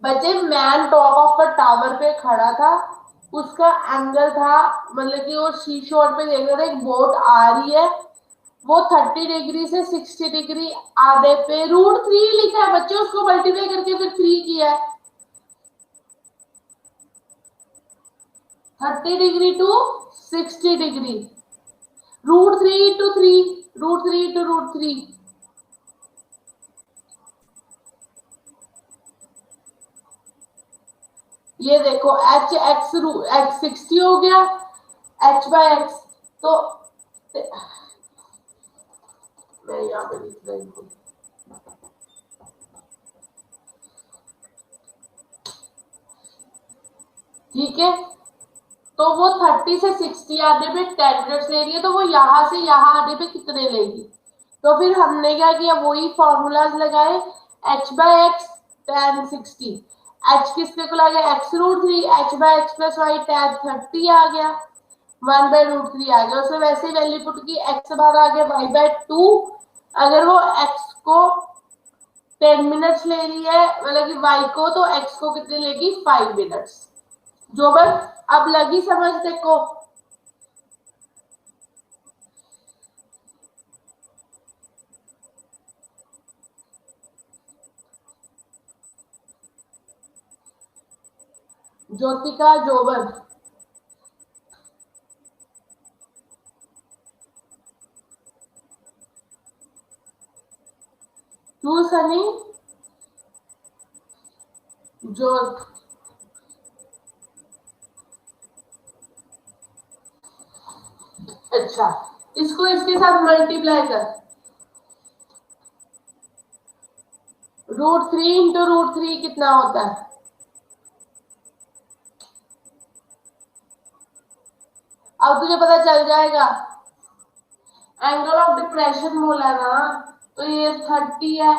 बच्चे। Man top of the tower पे खड़ा था, उसका एंगल था, मतलब कि वो सी शॉट पे देख रहे थे एक बोट आ रही है, वो 30 डिग्री से 60 डिग्री आधे पे √3 लिखा है बच्चे, उसको मल्टीप्लाई करके फिर 3 किया है। 30 डिग्री टू 60 डिग्री, √3 × 3, √3 × √3। ये देखो एच एक्स एक्स 60 हो गया, h/x। तो मैं यहाँ पे लिख रही हूँ, ठीक है। तो वो 30 से 60 आने पे 10 मिनट्स ले रही है, तो वो यहां से यहां आने पे कितने लेगी? तो फिर हमने क्या किया, वही फॉर्मूलाज लगाए, h/x tan 60, h किसके को आ गया x√3, h/x + y tan 30 आ गया, 1/√3 आ गया। उसने वैसे ही वैल्यू पुट की, x बार आ गया y/2। अगर वो x को 10 मिनट्स ले रही है, मतलब कि y को, तो x को कितने लेगी 5 मिनट्स। जो बस अब लगी समझ देखो। ज्योतिका जोबन, तू सनी जो, अच्छा इसको इसके साथ मल्टीप्लाई कर, √3 × √3 कितना होता है? अब तुझे पता चल जाएगा। एंगल ऑफ डिप्रेशन बोला ना, तो ये 30 है,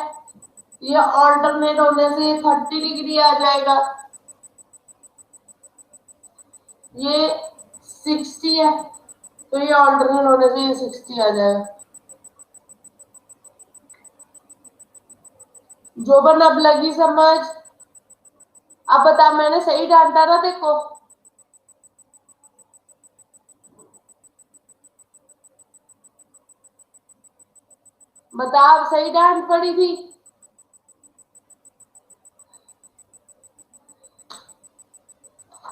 ये ऑल्टरनेट होने से ये 30 डिग्री आ जाएगा, ये 60 है, तो ये ऑल्टरनेट होने से ये 60 आ जाएगा। जोबन अब लगी समझ? अब बता, मैंने सही डांटा ना देखो। बता, अब सही डांट पड़ी थी?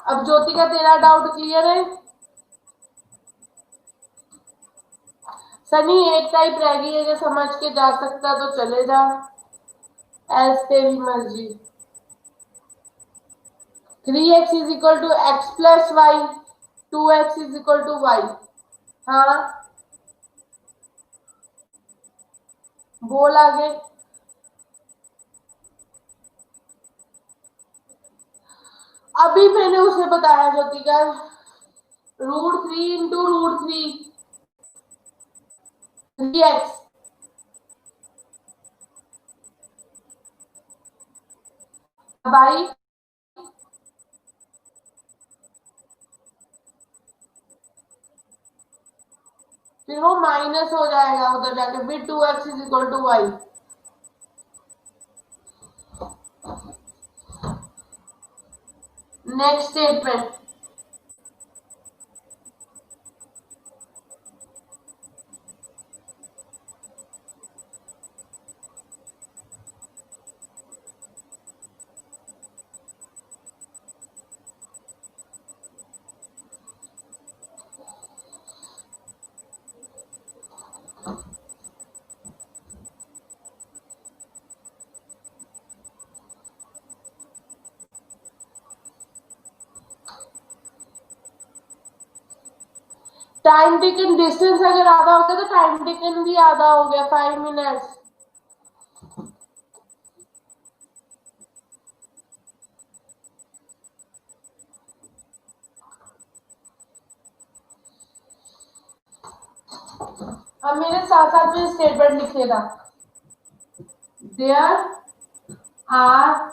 अब ज्योति का तेरा डाउट क्लियर है? सनी एक टाइप रह गई है, जो समझ के जा सकता तो चले जा, एज तेरी मर्जी। 3x = x + y, 2x = y। हाँ बोल आगे। अभी मैंने उसे बताया ज्योति का, √3 × √3, 3x। भाई फिर वो माइनस हो जाएगा उधर जाके, फिर 2x = y। Next statement, time taken distance अगर आधा हो गया तो टाइम टेकन भी आधा हो गया, 5 मिनट्स। अब मेरे साथ साथ में स्टेटमेंट लिखेगा, there are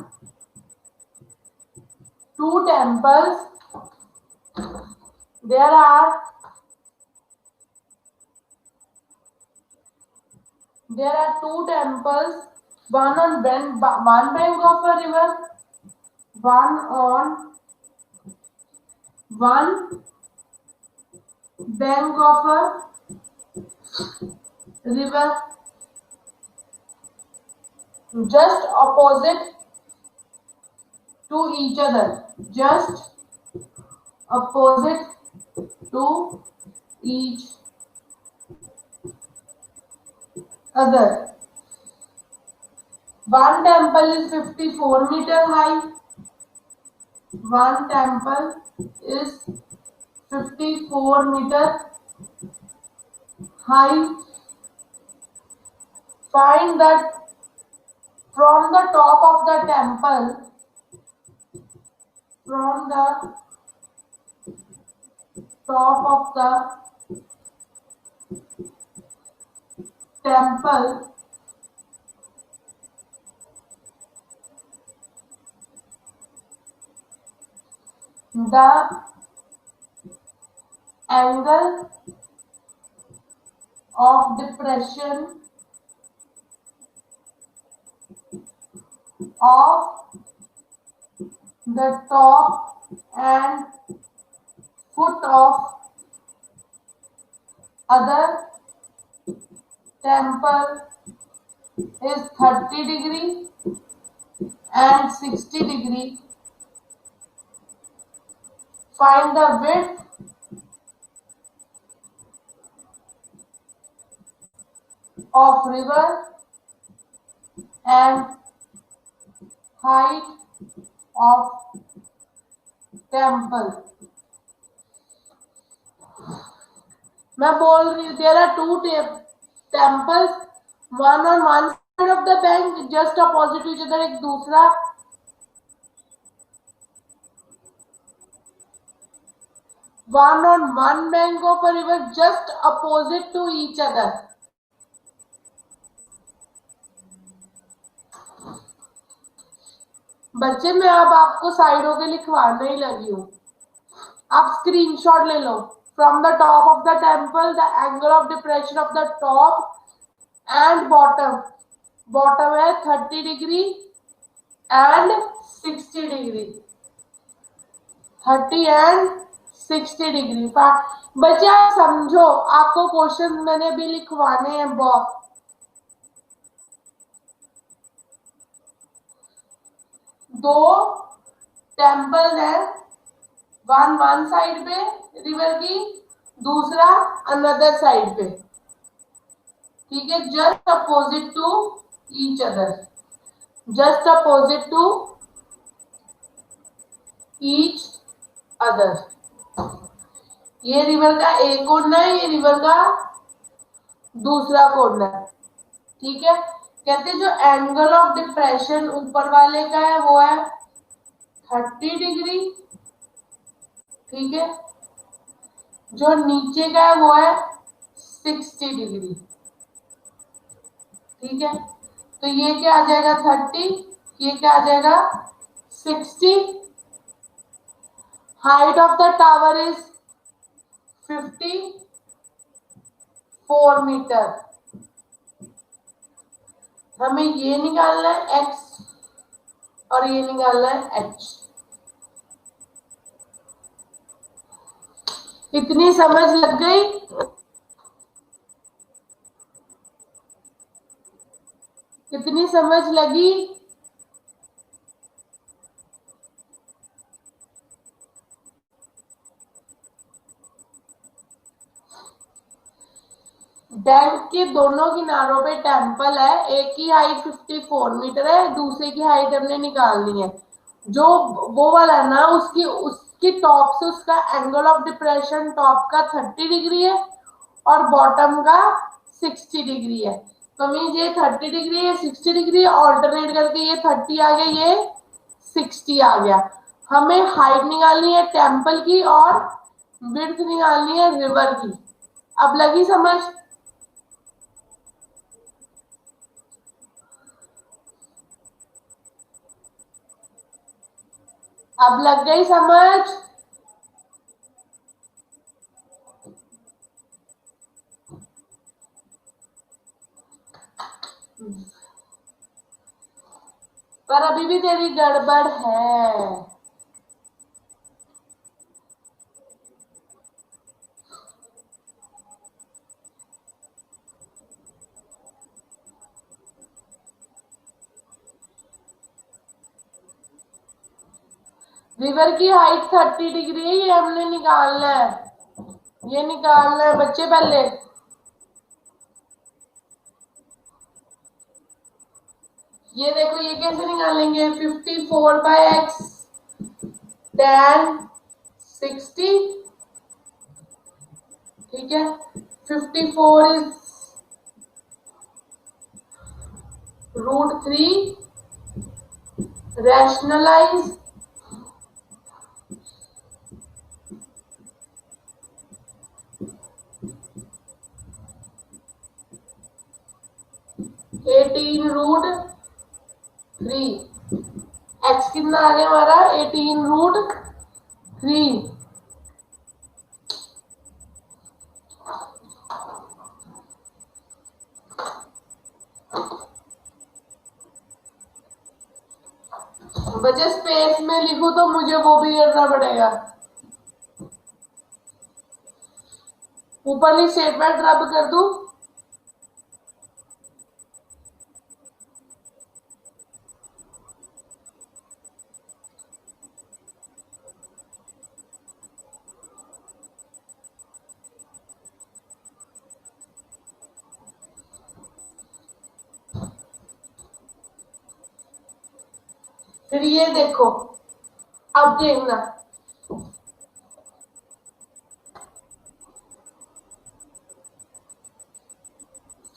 2 temples, there are There are two temples, one on one bank of a river, one on one bank of a river, just opposite to each other, just opposite to each other. One temple is 54-meter high. One temple is 54-meter high. Find that from the top of the temple, from the top of the temple, the angle of depression of the top and foot of other temple is 30 degree and 60 degree. Find the width of river and height of temple. मैं बोल रही हूँ there are two temples, one on one side of the bank just opposite to each other, एक दूसरा one on one bank of a river just opposite to each other. बच्चे मैं अब आपको साइडों के लिखवाने ही लगी हूँ, आप स्क्रीनशॉट ले लो. From the top of the temple, the angle of depression of the top and bottom है 30 degree and 60 degree. 30 and 60 degree. बच्चे आप समझो, आपको क्वेश्चन मैंने भी लिखवाने हैं बहुत. दो टेम्पल है, वन साइड पे रिवर की, दूसरा अनदर साइड पे, ठीक है, just opposite to each other, just opposite to each other. ये रिवर का एक कोना है, ये रिवर का दूसरा कोना है, ठीक है. कहते हैं जो एंगल ऑफ डिप्रेशन ऊपर वाले का है वो है 30 डिग्री, ठीक है, जो नीचे का है वो है 60 डिग्री, ठीक है. तो ये क्या आ जाएगा 30, ये क्या आ जाएगा 60. Height of the tower is 54 metre. हमें ये निकालना है x और ये निकालना है h. इतनी समझ लग गई? कितनी समझ लगी? बैंक के दोनों किनारों पे टेम्पल है, एक की हाइट 54 मीटर है, दूसरे की हाइट हमने निकालनी है. जो वो वाला ना उसकी टॉप से उसका एंगल ऑफ डिप्रेशन टॉप का 30 डिग्री है और बॉटम का 60 डिग्री है. तो मीन ये 30 डिग्री है, 60 डिग्री ऑल्टरनेट करके ये 30 आ गया, ये 60 आ गया. हमें हाइट निकालनी है टेम्पल की और विड्थ निकालनी है रिवर की. अब लगी समझ? अब लग गई समझ? पर अभी भी तेरी गड़बड़ है। रिवर की हाइट 30 डिग्री है, ये हमने निकालना है, ये निकालना है बच्चे पहले। ये देखो ये कैसे निकालेंगे, 54/x tan 60, ठीक है। 54 इज √3, रैशनलाइज, √3, x कितना आ गया हमारा, 18√3। बच्चे स्पेस में लिखूं तो मुझे वो भी करना पड़ेगा। ऊपरली स्टेटमेंट रब कर दूं, फिर ये देखो, अब देखना,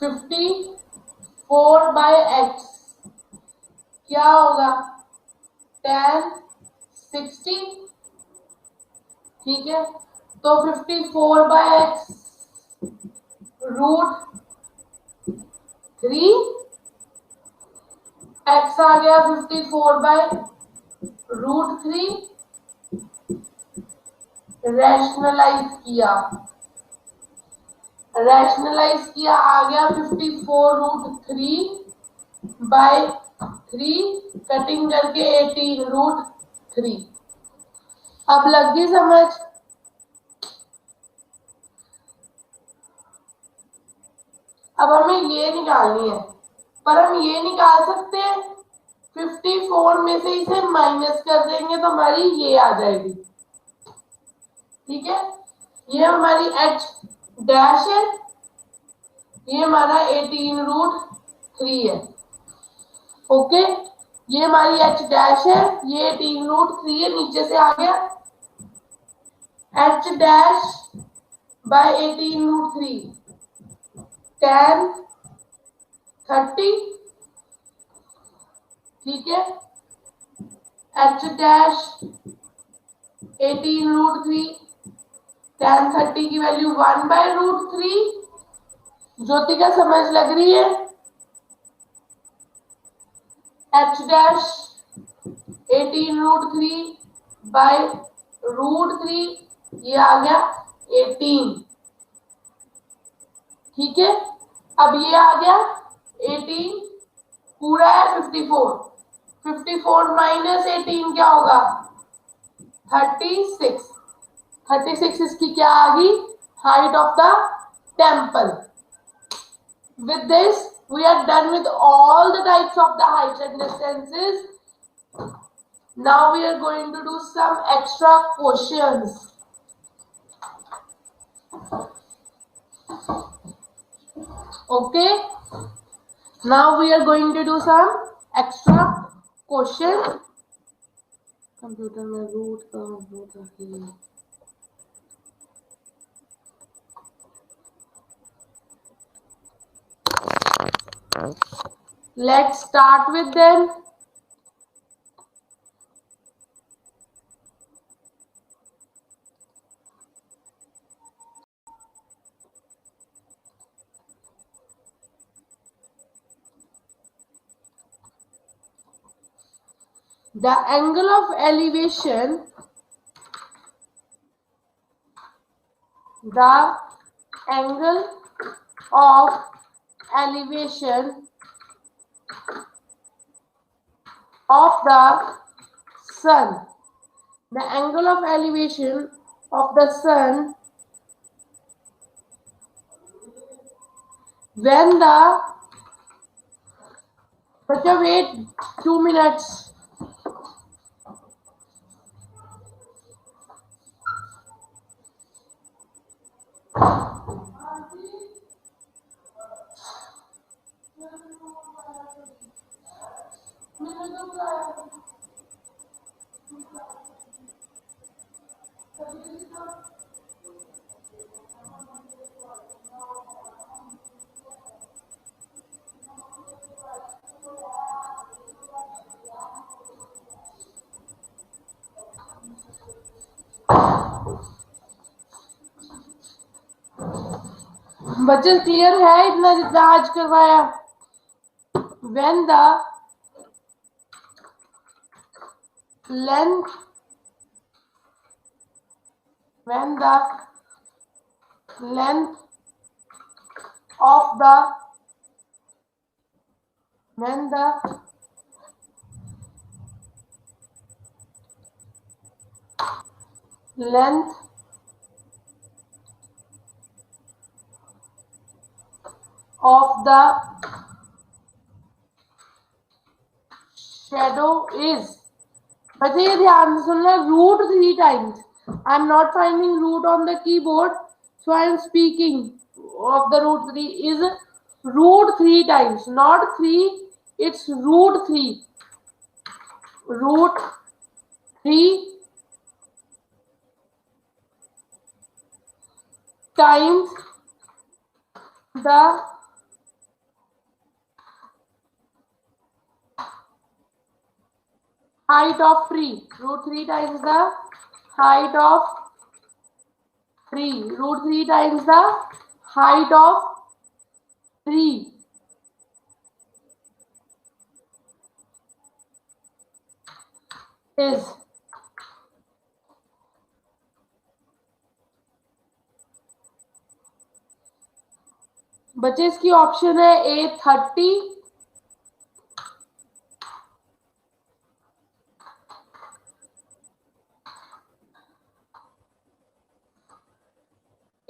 फिफ्टी 4/x क्या होगा, tan 60, ठीक है। तो 54/x √3, x आ गया 54/√3, रैशनलाइज किया आ गया 54√3/3, कटिंग करके 18√3। अब लग गई समझ। अब हमें ये निकालनी है, पर हम ये निकाल सकते हैं, 54 में से इसे माइनस कर देंगे तो हमारी ये आ जाएगी, ठीक है। ये हमारी h डैश है, ये हमारा 18√3 है, ओके। ये हमारी h डैश है, ये 18√3 है, नीचे से आ गया h डैश बाय 18√3 tan 30, ठीक है। h डैश 18√3 tan 30 की वैल्यू 1/√3। ज्योतिका समझ लग रही है, h डैश 18√3/√3, ये आ गया 18, ठीक है। अब ये आ गया 18, पूरा है 54, 54 माइनस 18 क्या होगा, 36, 36 इसकी क्या आ गई, height of the temple. With this, we are done with all the types of the heights and distances. Now we are going to do some extra questions. Okay. Now we are going to do some extra questions. Computer में रूट का होता है, let's start with them. The angle of elevation, the angle of elevation of the sun. The angle of elevation of the sun when the wait 2 minutes. बच्चे क्लियर है इतना जितना आज करवाया? when the length when the length of the when the length of the shadow is, बच्चे ये ध्यान से सुनना, root 3 times. I am not finding root on the keyboard, so I am speaking of the root 3 is root 3 times, not 3, it's root 3. Root 3 times the height of tree. Root 3 times the height of tree. Root 3 times the height of tree is बच्चे इसकी ऑप्शन है ए 30,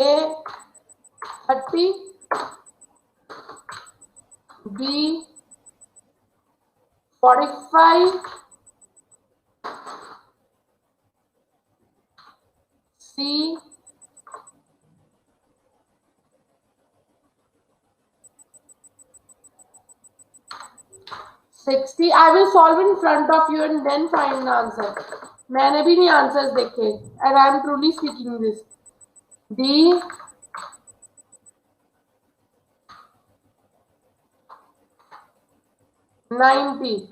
ए 30, B 45, C 60. I will solve in front of you and then find the answer. मैंने भी नहीं आंसर्स देखे and I am truly speaking this. D 90.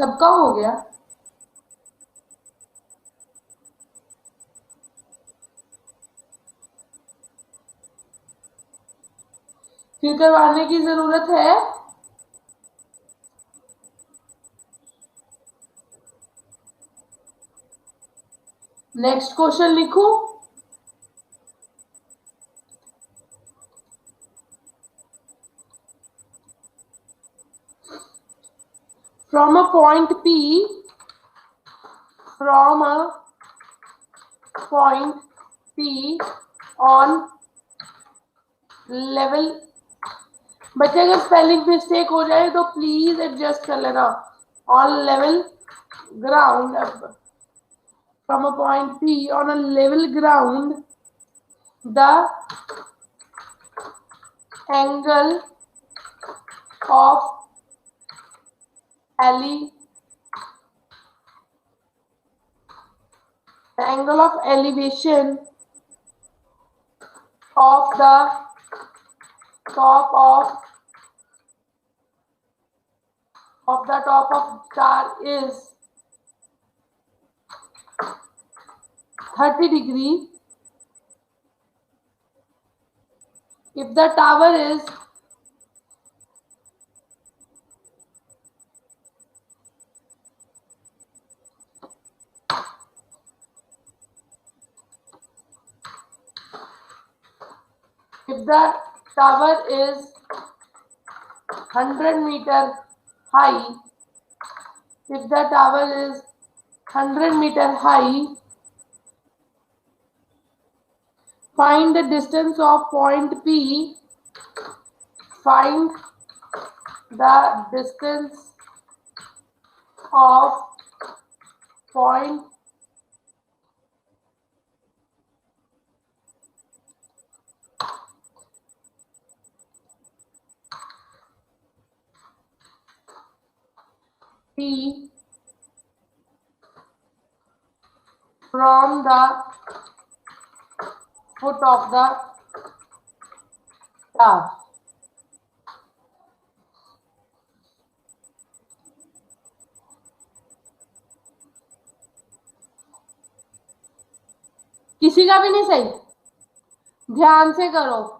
सबका हो गया? फिर करवाने की जरूरत है? नेक्स्ट क्वेश्चन लिखूं? From a point P on level, बच्चे अगर स्पेलिंग मिस्टेक हो जाए तो प्लीज एडजस्ट कर लेना. On level ground, from a point P on a level ground, the angle of elevation of the top of star is 30 degree. If the tower is if the tower is 100-meter high, if the tower is 100-meter high, find the distance of point P. Find the distance of point P from the foot of the tower. किसी का भी नहीं सही, ध्यान से करो।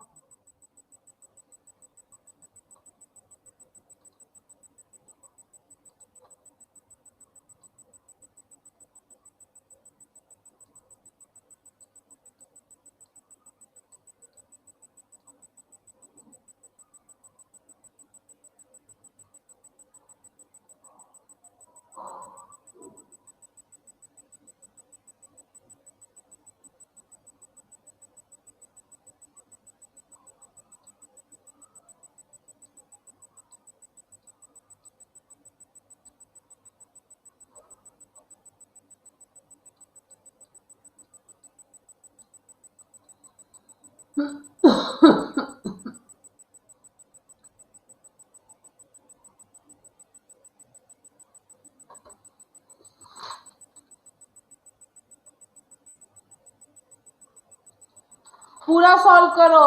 पूरा सॉल्व करो।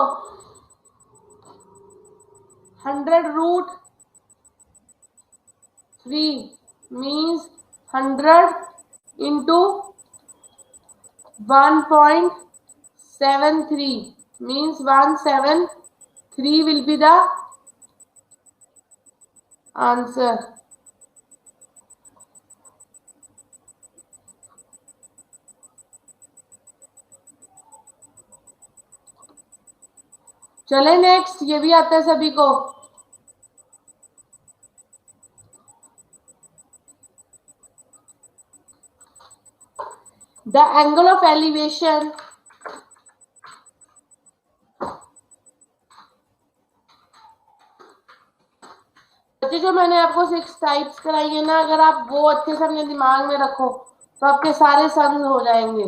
100√3 means 100 into 1.73 means 173 will be the answer. चले नेक्स्ट, ये भी आता है सभी को। द एंगल ऑफ एलिवेशन बच्चे, जो मैंने आपको 6 टाइप्स कराई है ना, अगर आप वो अच्छे से अपने दिमाग में रखो तो आपके सारे सम्स हो जाएंगे।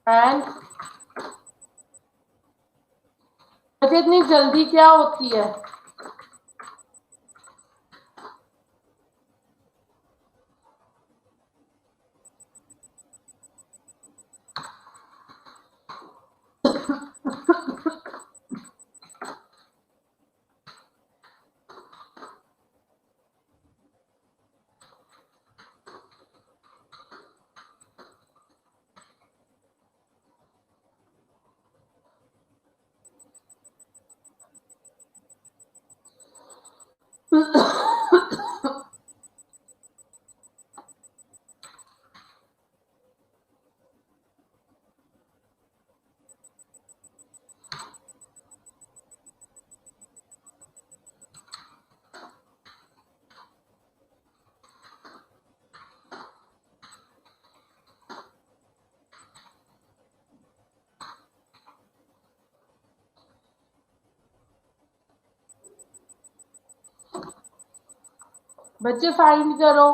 एंड बच्चे, इतनी जल्दी क्या होती है? बच्चे फाइंड करो।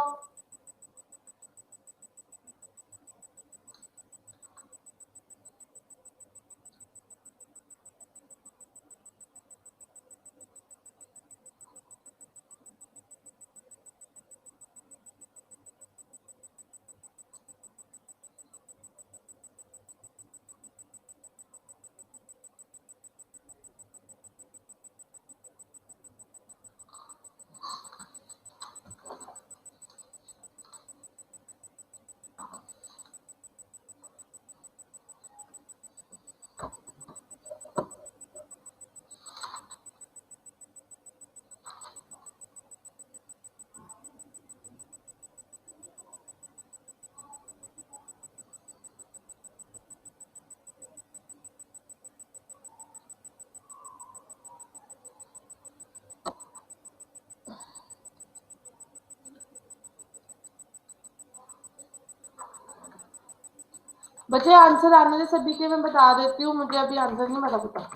बच्चे आंसर आने से सभी के मैं बता देती हूँ, मुझे अभी आंसर नहीं पता।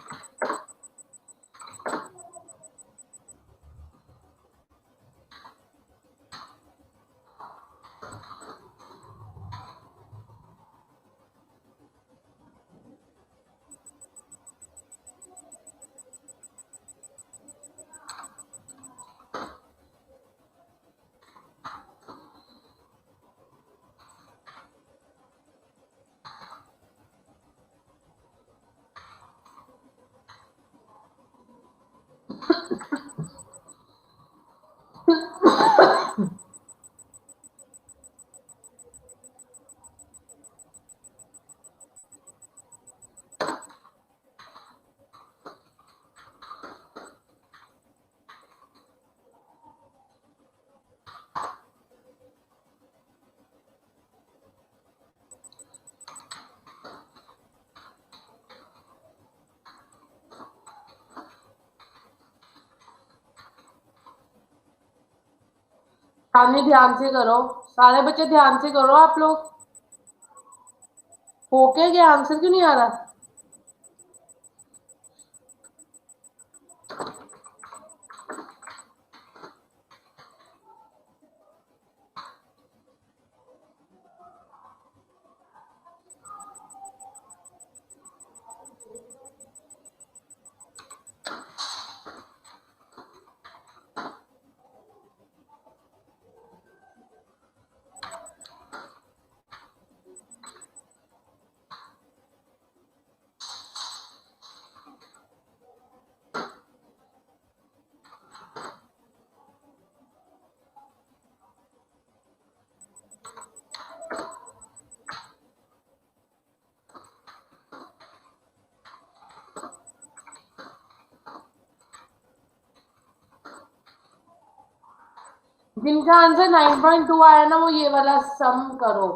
ध्यान से करो, सारे बच्चे ध्यान से करो। आप लोग हो क्या आंसर क्यों नहीं आ रहा? जिनका आंसर 9.2 आया ना, वो ये वाला सम करो।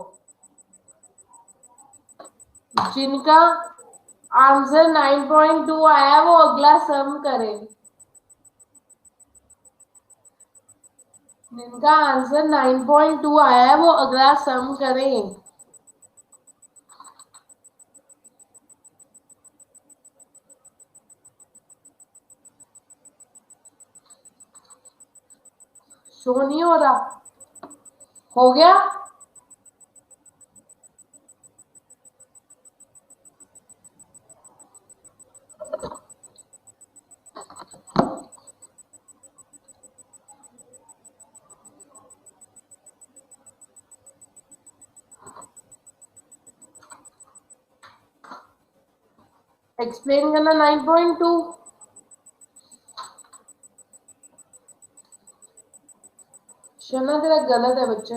जिनका आंसर 9.2 आया वो अगला सम करे। जिनका आंसर 9.2 आया है वो अगला सम करें। शो नहीं हो रहा? हो गया? एक्सप्लेन करना 9.2। शना तेरा गलत है बच्चे।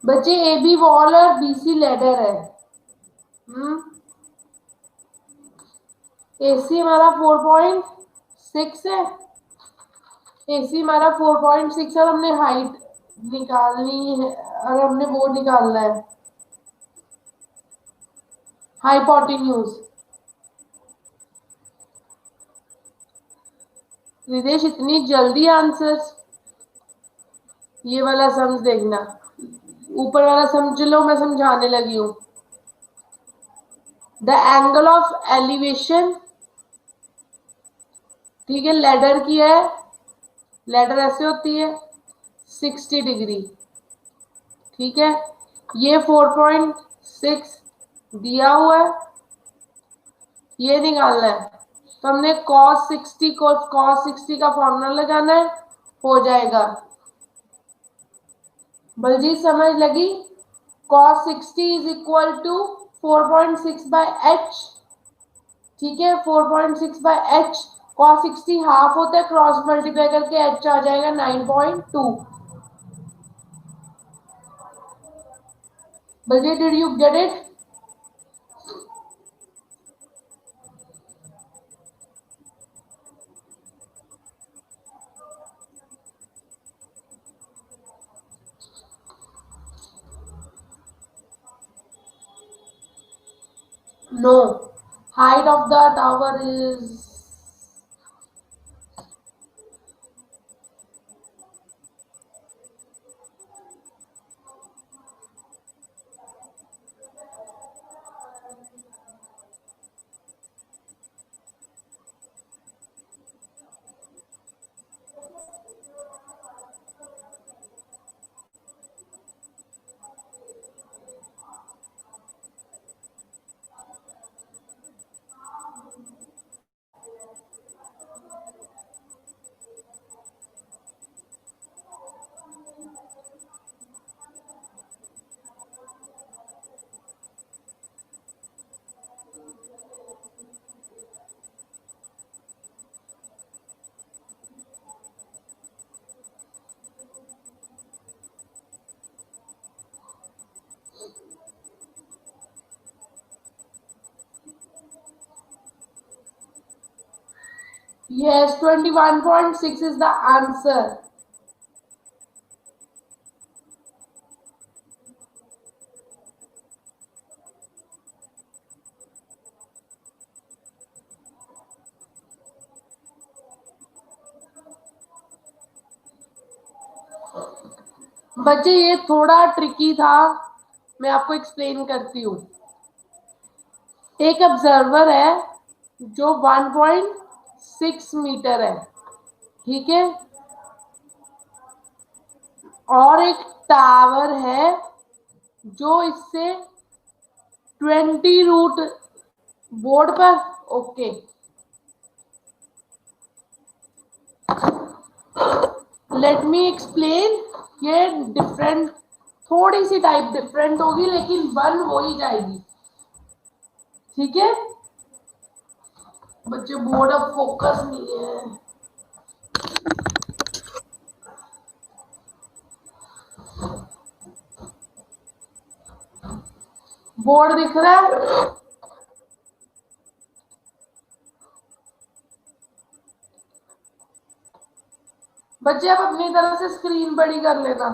बच्चे ए बी वॉल और बी सी लेडर है। एसी हमारा 4.6 है। एसी हमारा 4.6 और हमने हाइट निकालनी है, और हमने वो निकालना है हाइपोटेन्यूज। रिदेश इतनी जल्दी आंसर्स? ये वाला समझ देखना, ऊपर वाला समझ लो, मैं समझाने लगी हूं। द एंगल ऑफ एलिवेशन, ठीक है, लेडर की है, लेडर ऐसे होती है 60 डिग्री, ठीक है। ये 4.6 दिया हुआ है, ये निकालना है। तो हमने cos 60 का फॉर्मूला लगाना है, हो जाएगा। बलजीत समझ लगी? cos 60 is equal to 4.6 by h, ठीक है। 4.6 बाय h, cos 60 हाफ होता है, क्रॉस मल्टीप्लाई करके h आ जाएगा 9.2। Baljeet did you get it? No, height of the tower is Yes, 21.6 is the answer. बच्चे ये थोड़ा ट्रिकी था, मैं आपको एक्सप्लेन करती हूँ। एक ऑब्जर्वर है जो 1.6 मीटर है, ठीक है, और एक टावर है जो इससे 20 रूट बोर्ड पर, ओके। Let me explain. ये डिफरेंट, थोड़ी सी टाइप डिफरेंट होगी लेकिन बन हो ही जाएगी, ठीक है। बच्चे बोर्ड अब फोकस नहीं है। बोर्ड दिख रहा है? बच्चे आप अपनी तरफ से स्क्रीन बड़ी कर लेना।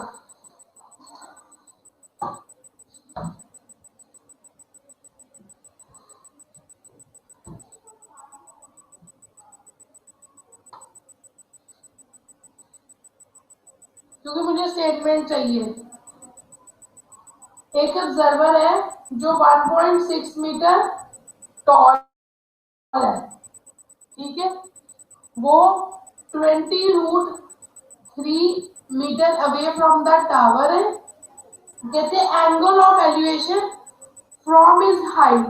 क्योंकि मुझे स्टेटमेंट चाहिए। एक ऑब्जर्वर है जो 1.6 मीटर टॉल है, ठीक है, वो 20√3 meter away from the tower है। कहते हैं angle of elevation from is height,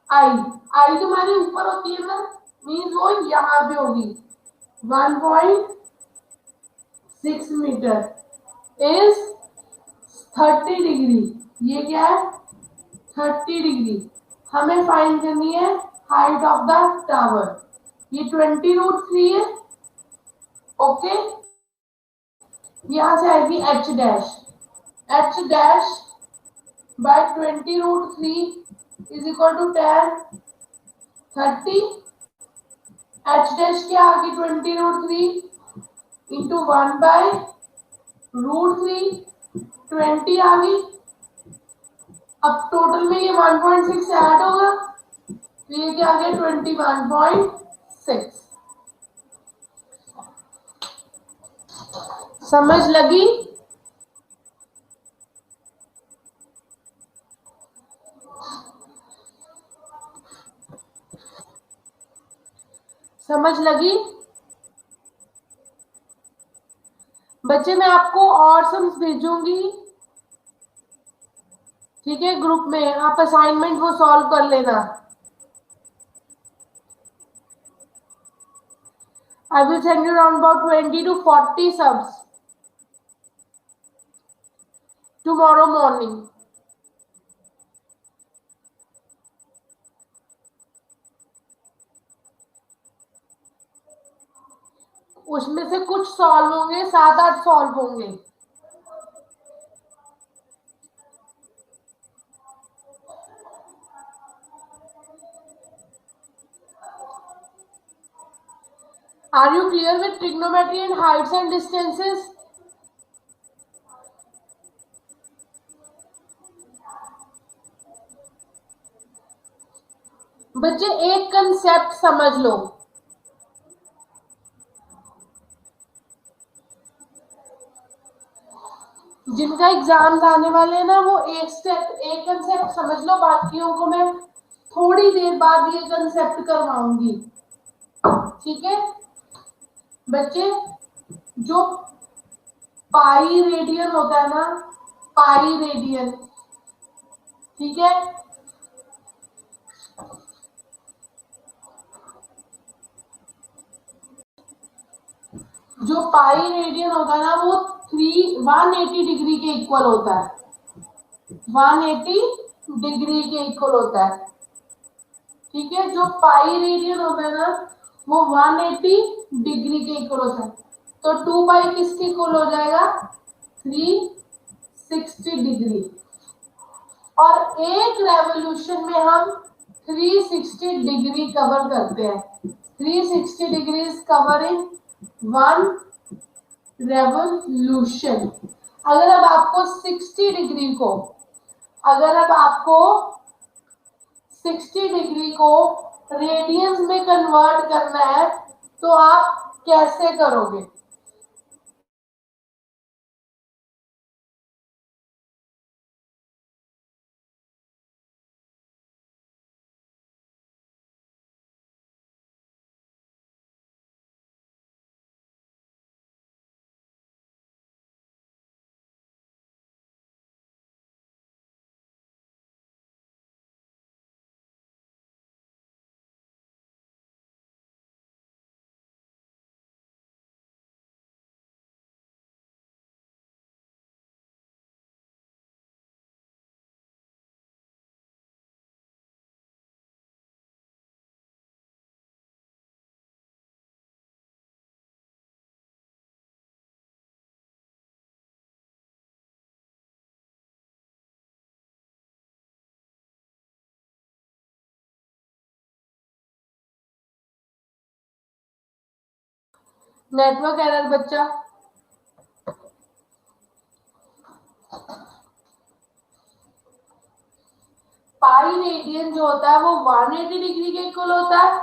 आई आई तुम्हारी ऊपर होती है ना, मीन्स वो यहाँ पे होगी 1.6 मीटर इज 30 डिग्री। ये क्या है? 30 डिग्री। हमें फाइंड करनी है हाइट ऑफ द टावर। ये 20√3 है, ओके। यहां से आएगी H dash, H dash by 20√3 is equal to 10 30। H dash क्या आ गई? 20√3 इंटू 1/√3, 20 आ गई। अब टोटल में ये 1.6 ऐड होगा, तो ये क्या आ गया? 21.6। समझ लगी? समझ लगी? बच्चे मैं आपको और सम्स भेजूंगी, ठीक है, ग्रुप में। आप असाइनमेंट वो सॉल्व कर लेना। I will send you around about 20 to 40 subs tomorrow morning. उसमें से कुछ सॉल्व होंगे, 7-8 सॉल्व होंगे। Are you clear with trigonometry and heights and distances? बच्चे एक कंसेप्ट समझ लो, जिनका एग्जाम्स आने वाले हैं ना, वो एक स्टेप, एक कंसेप्ट समझ लो। बाकियों को मैं थोड़ी देर बाद ये कंसेप्ट करवाऊंगी, ठीक है। बच्चे जो पाई रेडियन होता है ना, पाई रेडियन, ठीक है, जो पाई रेडियन होता है ना, वो 180 डिग्री के इक्वल होता है, 180 डिग्री के इक्वल होता है, ठीक है। जो पाई रेडियन होता है ना, वो 180 डिग्री के इक्वल होता है। तो 2 पाई किसके इक्वल हो जाएगा? 360 डिग्री। और एक रेवोल्यूशन में हम 360 डिग्री कवर करते हैं। 360 degrees cover in one revolution. अगर अब आपको 60 डिग्री को अगर अब आपको 60 डिग्री को रेडियंस में कन्वर्ट करना है तो आप कैसे करोगे? नेटवर्क एरर बच्चा। पाई रेडियन जो होता है वो 180 डिग्री के इक्वल होता है,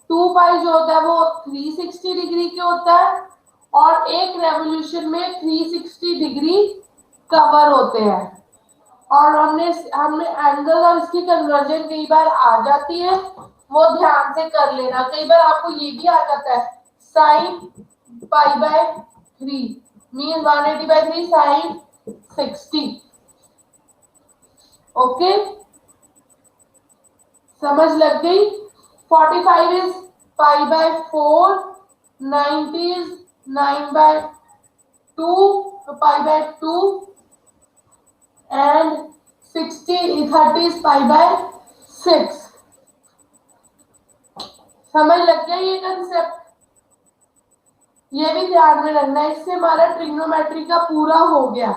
2 पाई जो होता है वो 360 डिग्री के होता है, और एक रेवोल्यूशन में 360 डिग्री कवर होते हैं। और हमने एंगल और इसकी कन्वर्जन कई बार आ जाती है, वो ध्यान से कर लेना। कई बार आपको ये भी आ जाता है sine pi by 3 mean 180/3 sine 60। Okay, समझ लग गई? 45 is pi by 4, 90 is 9/2 pi by 2 and 30 is pi by 6। समझ लग गया ये कंसेप्ट? ये भी ध्यान में रखना है। इससे हमारा ट्रिग्नोमेट्री का पूरा हो गया।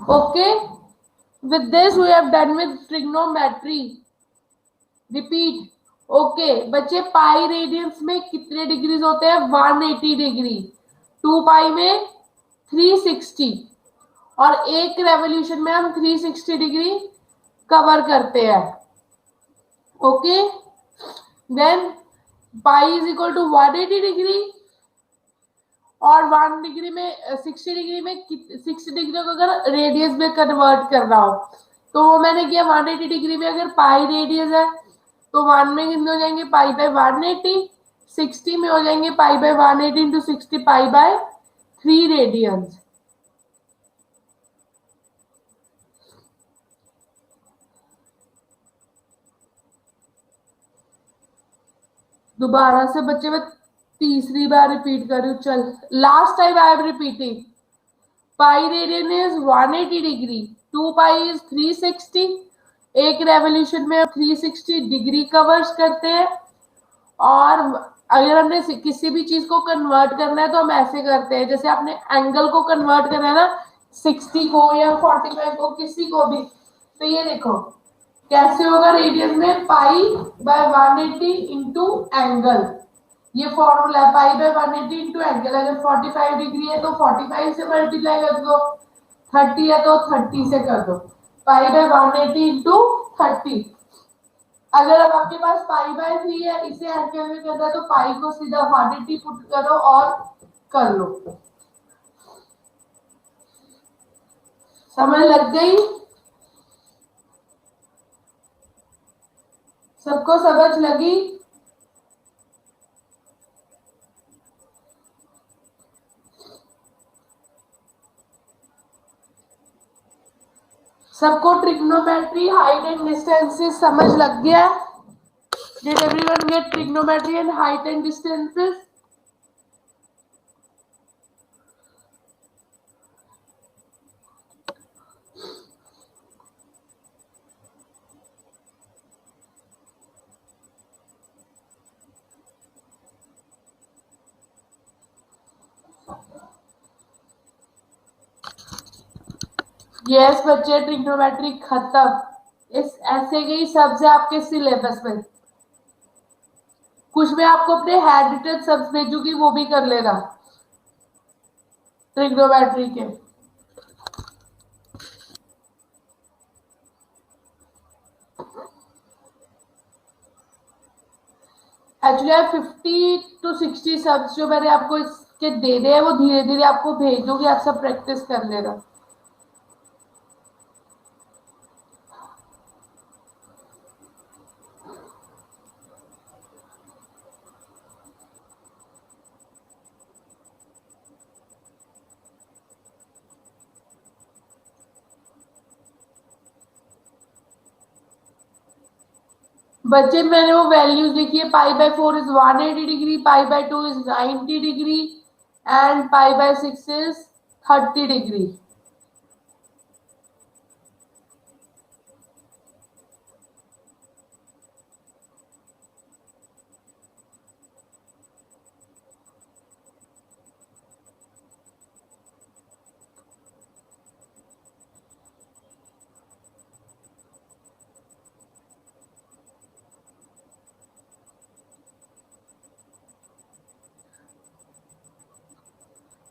Okay, with this we have done with trigonometry. Repeat. Okay बच्चे, पाई रेडियंस में कितने डिग्रीज होते हैं? 180 डिग्री। 2 पाई में 360, और एक रेवोल्यूशन में हम 360 डिग्री कवर करते हैं। Okay, then pi is equal to 180 degree, और 1 डिग्री में 60 डिग्री में 60 डिग्री को अगर रेडियस में कन्वर्ट करना हो तो वो मैंने किया 180 डिग्री में। अगर पाई रेडियस है तो 1 में कितने हो जाएंगे? Pi by 180। 60 में हो जाएंगे pi by 180 into 60 pi by 3 radians. दोबारा से बच्चे मैं तीसरी बार रिपीट कर रही हूँ। चल, last time I am repeating. Pi radian is 180 degree, 2 pi is 360। एक रेवोल्यूशन में 360 डिग्री कवर्स करते हैं, और अगर हमने किसी भी चीज को कन्वर्ट करना है तो हम ऐसे करते हैं, जैसे आपने एंगल को कन्वर्ट करना है ना, 60 को या 45 को, किसी को भी, तो ये देखो कैसे होगा। रेडियस में पाई बाय 180 इंटू एंगल, ये फॉर्मूला है। पाई बाय 180 इंटू एंगल। अगर 45 डिग्री है तो 45 से मल्टीप्लाई कर दो, 30 है तो 30 से कर दो। पाई बाय 180 इंटू 30। अगर अब आपके पास पाई बाय 3 है, इसे एंगल में करना है तो पाई को सीधा 180 पुट करो और कर लो। समझ लग गई? सबको समझ लगी? सबको ट्रिग्नोमेट्री, हाइट एंड डिस्टेंसेस समझ लग गया? Did everyone get trigonometry and height and distances? Yes बच्चे, ट्रिग्नोमेट्री खत्म। इस ऐसे गई सबसे आपके सिलेबस में। कुछ मैं आपको अपने हैंड रिटन सब्स भेजूंगी, वो भी कर लेना ट्रिग्नोमेट्री के। एक्चुअली 50 to 60 सब्स जो मैंने आपको इसके देने हैं वो धीरे धीरे आपको भेज दूंगी, आप सब प्रैक्टिस कर लेना। बच्चे मैंने वो वैल्यूज लिखी है, π/4 is 180 degree, π/2 is 90 degree and π/6 is 30 degree.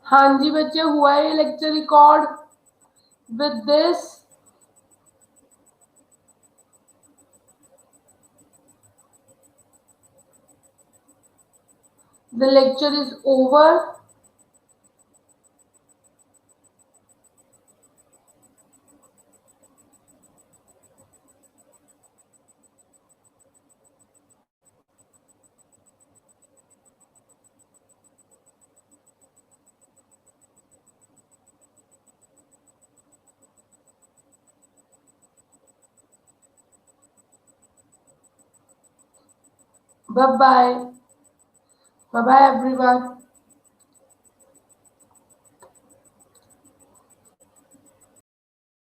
हाँ जी बच्चे, हुआ है lecture record with this. The lecture is over. Bye bye. Bye bye everyone.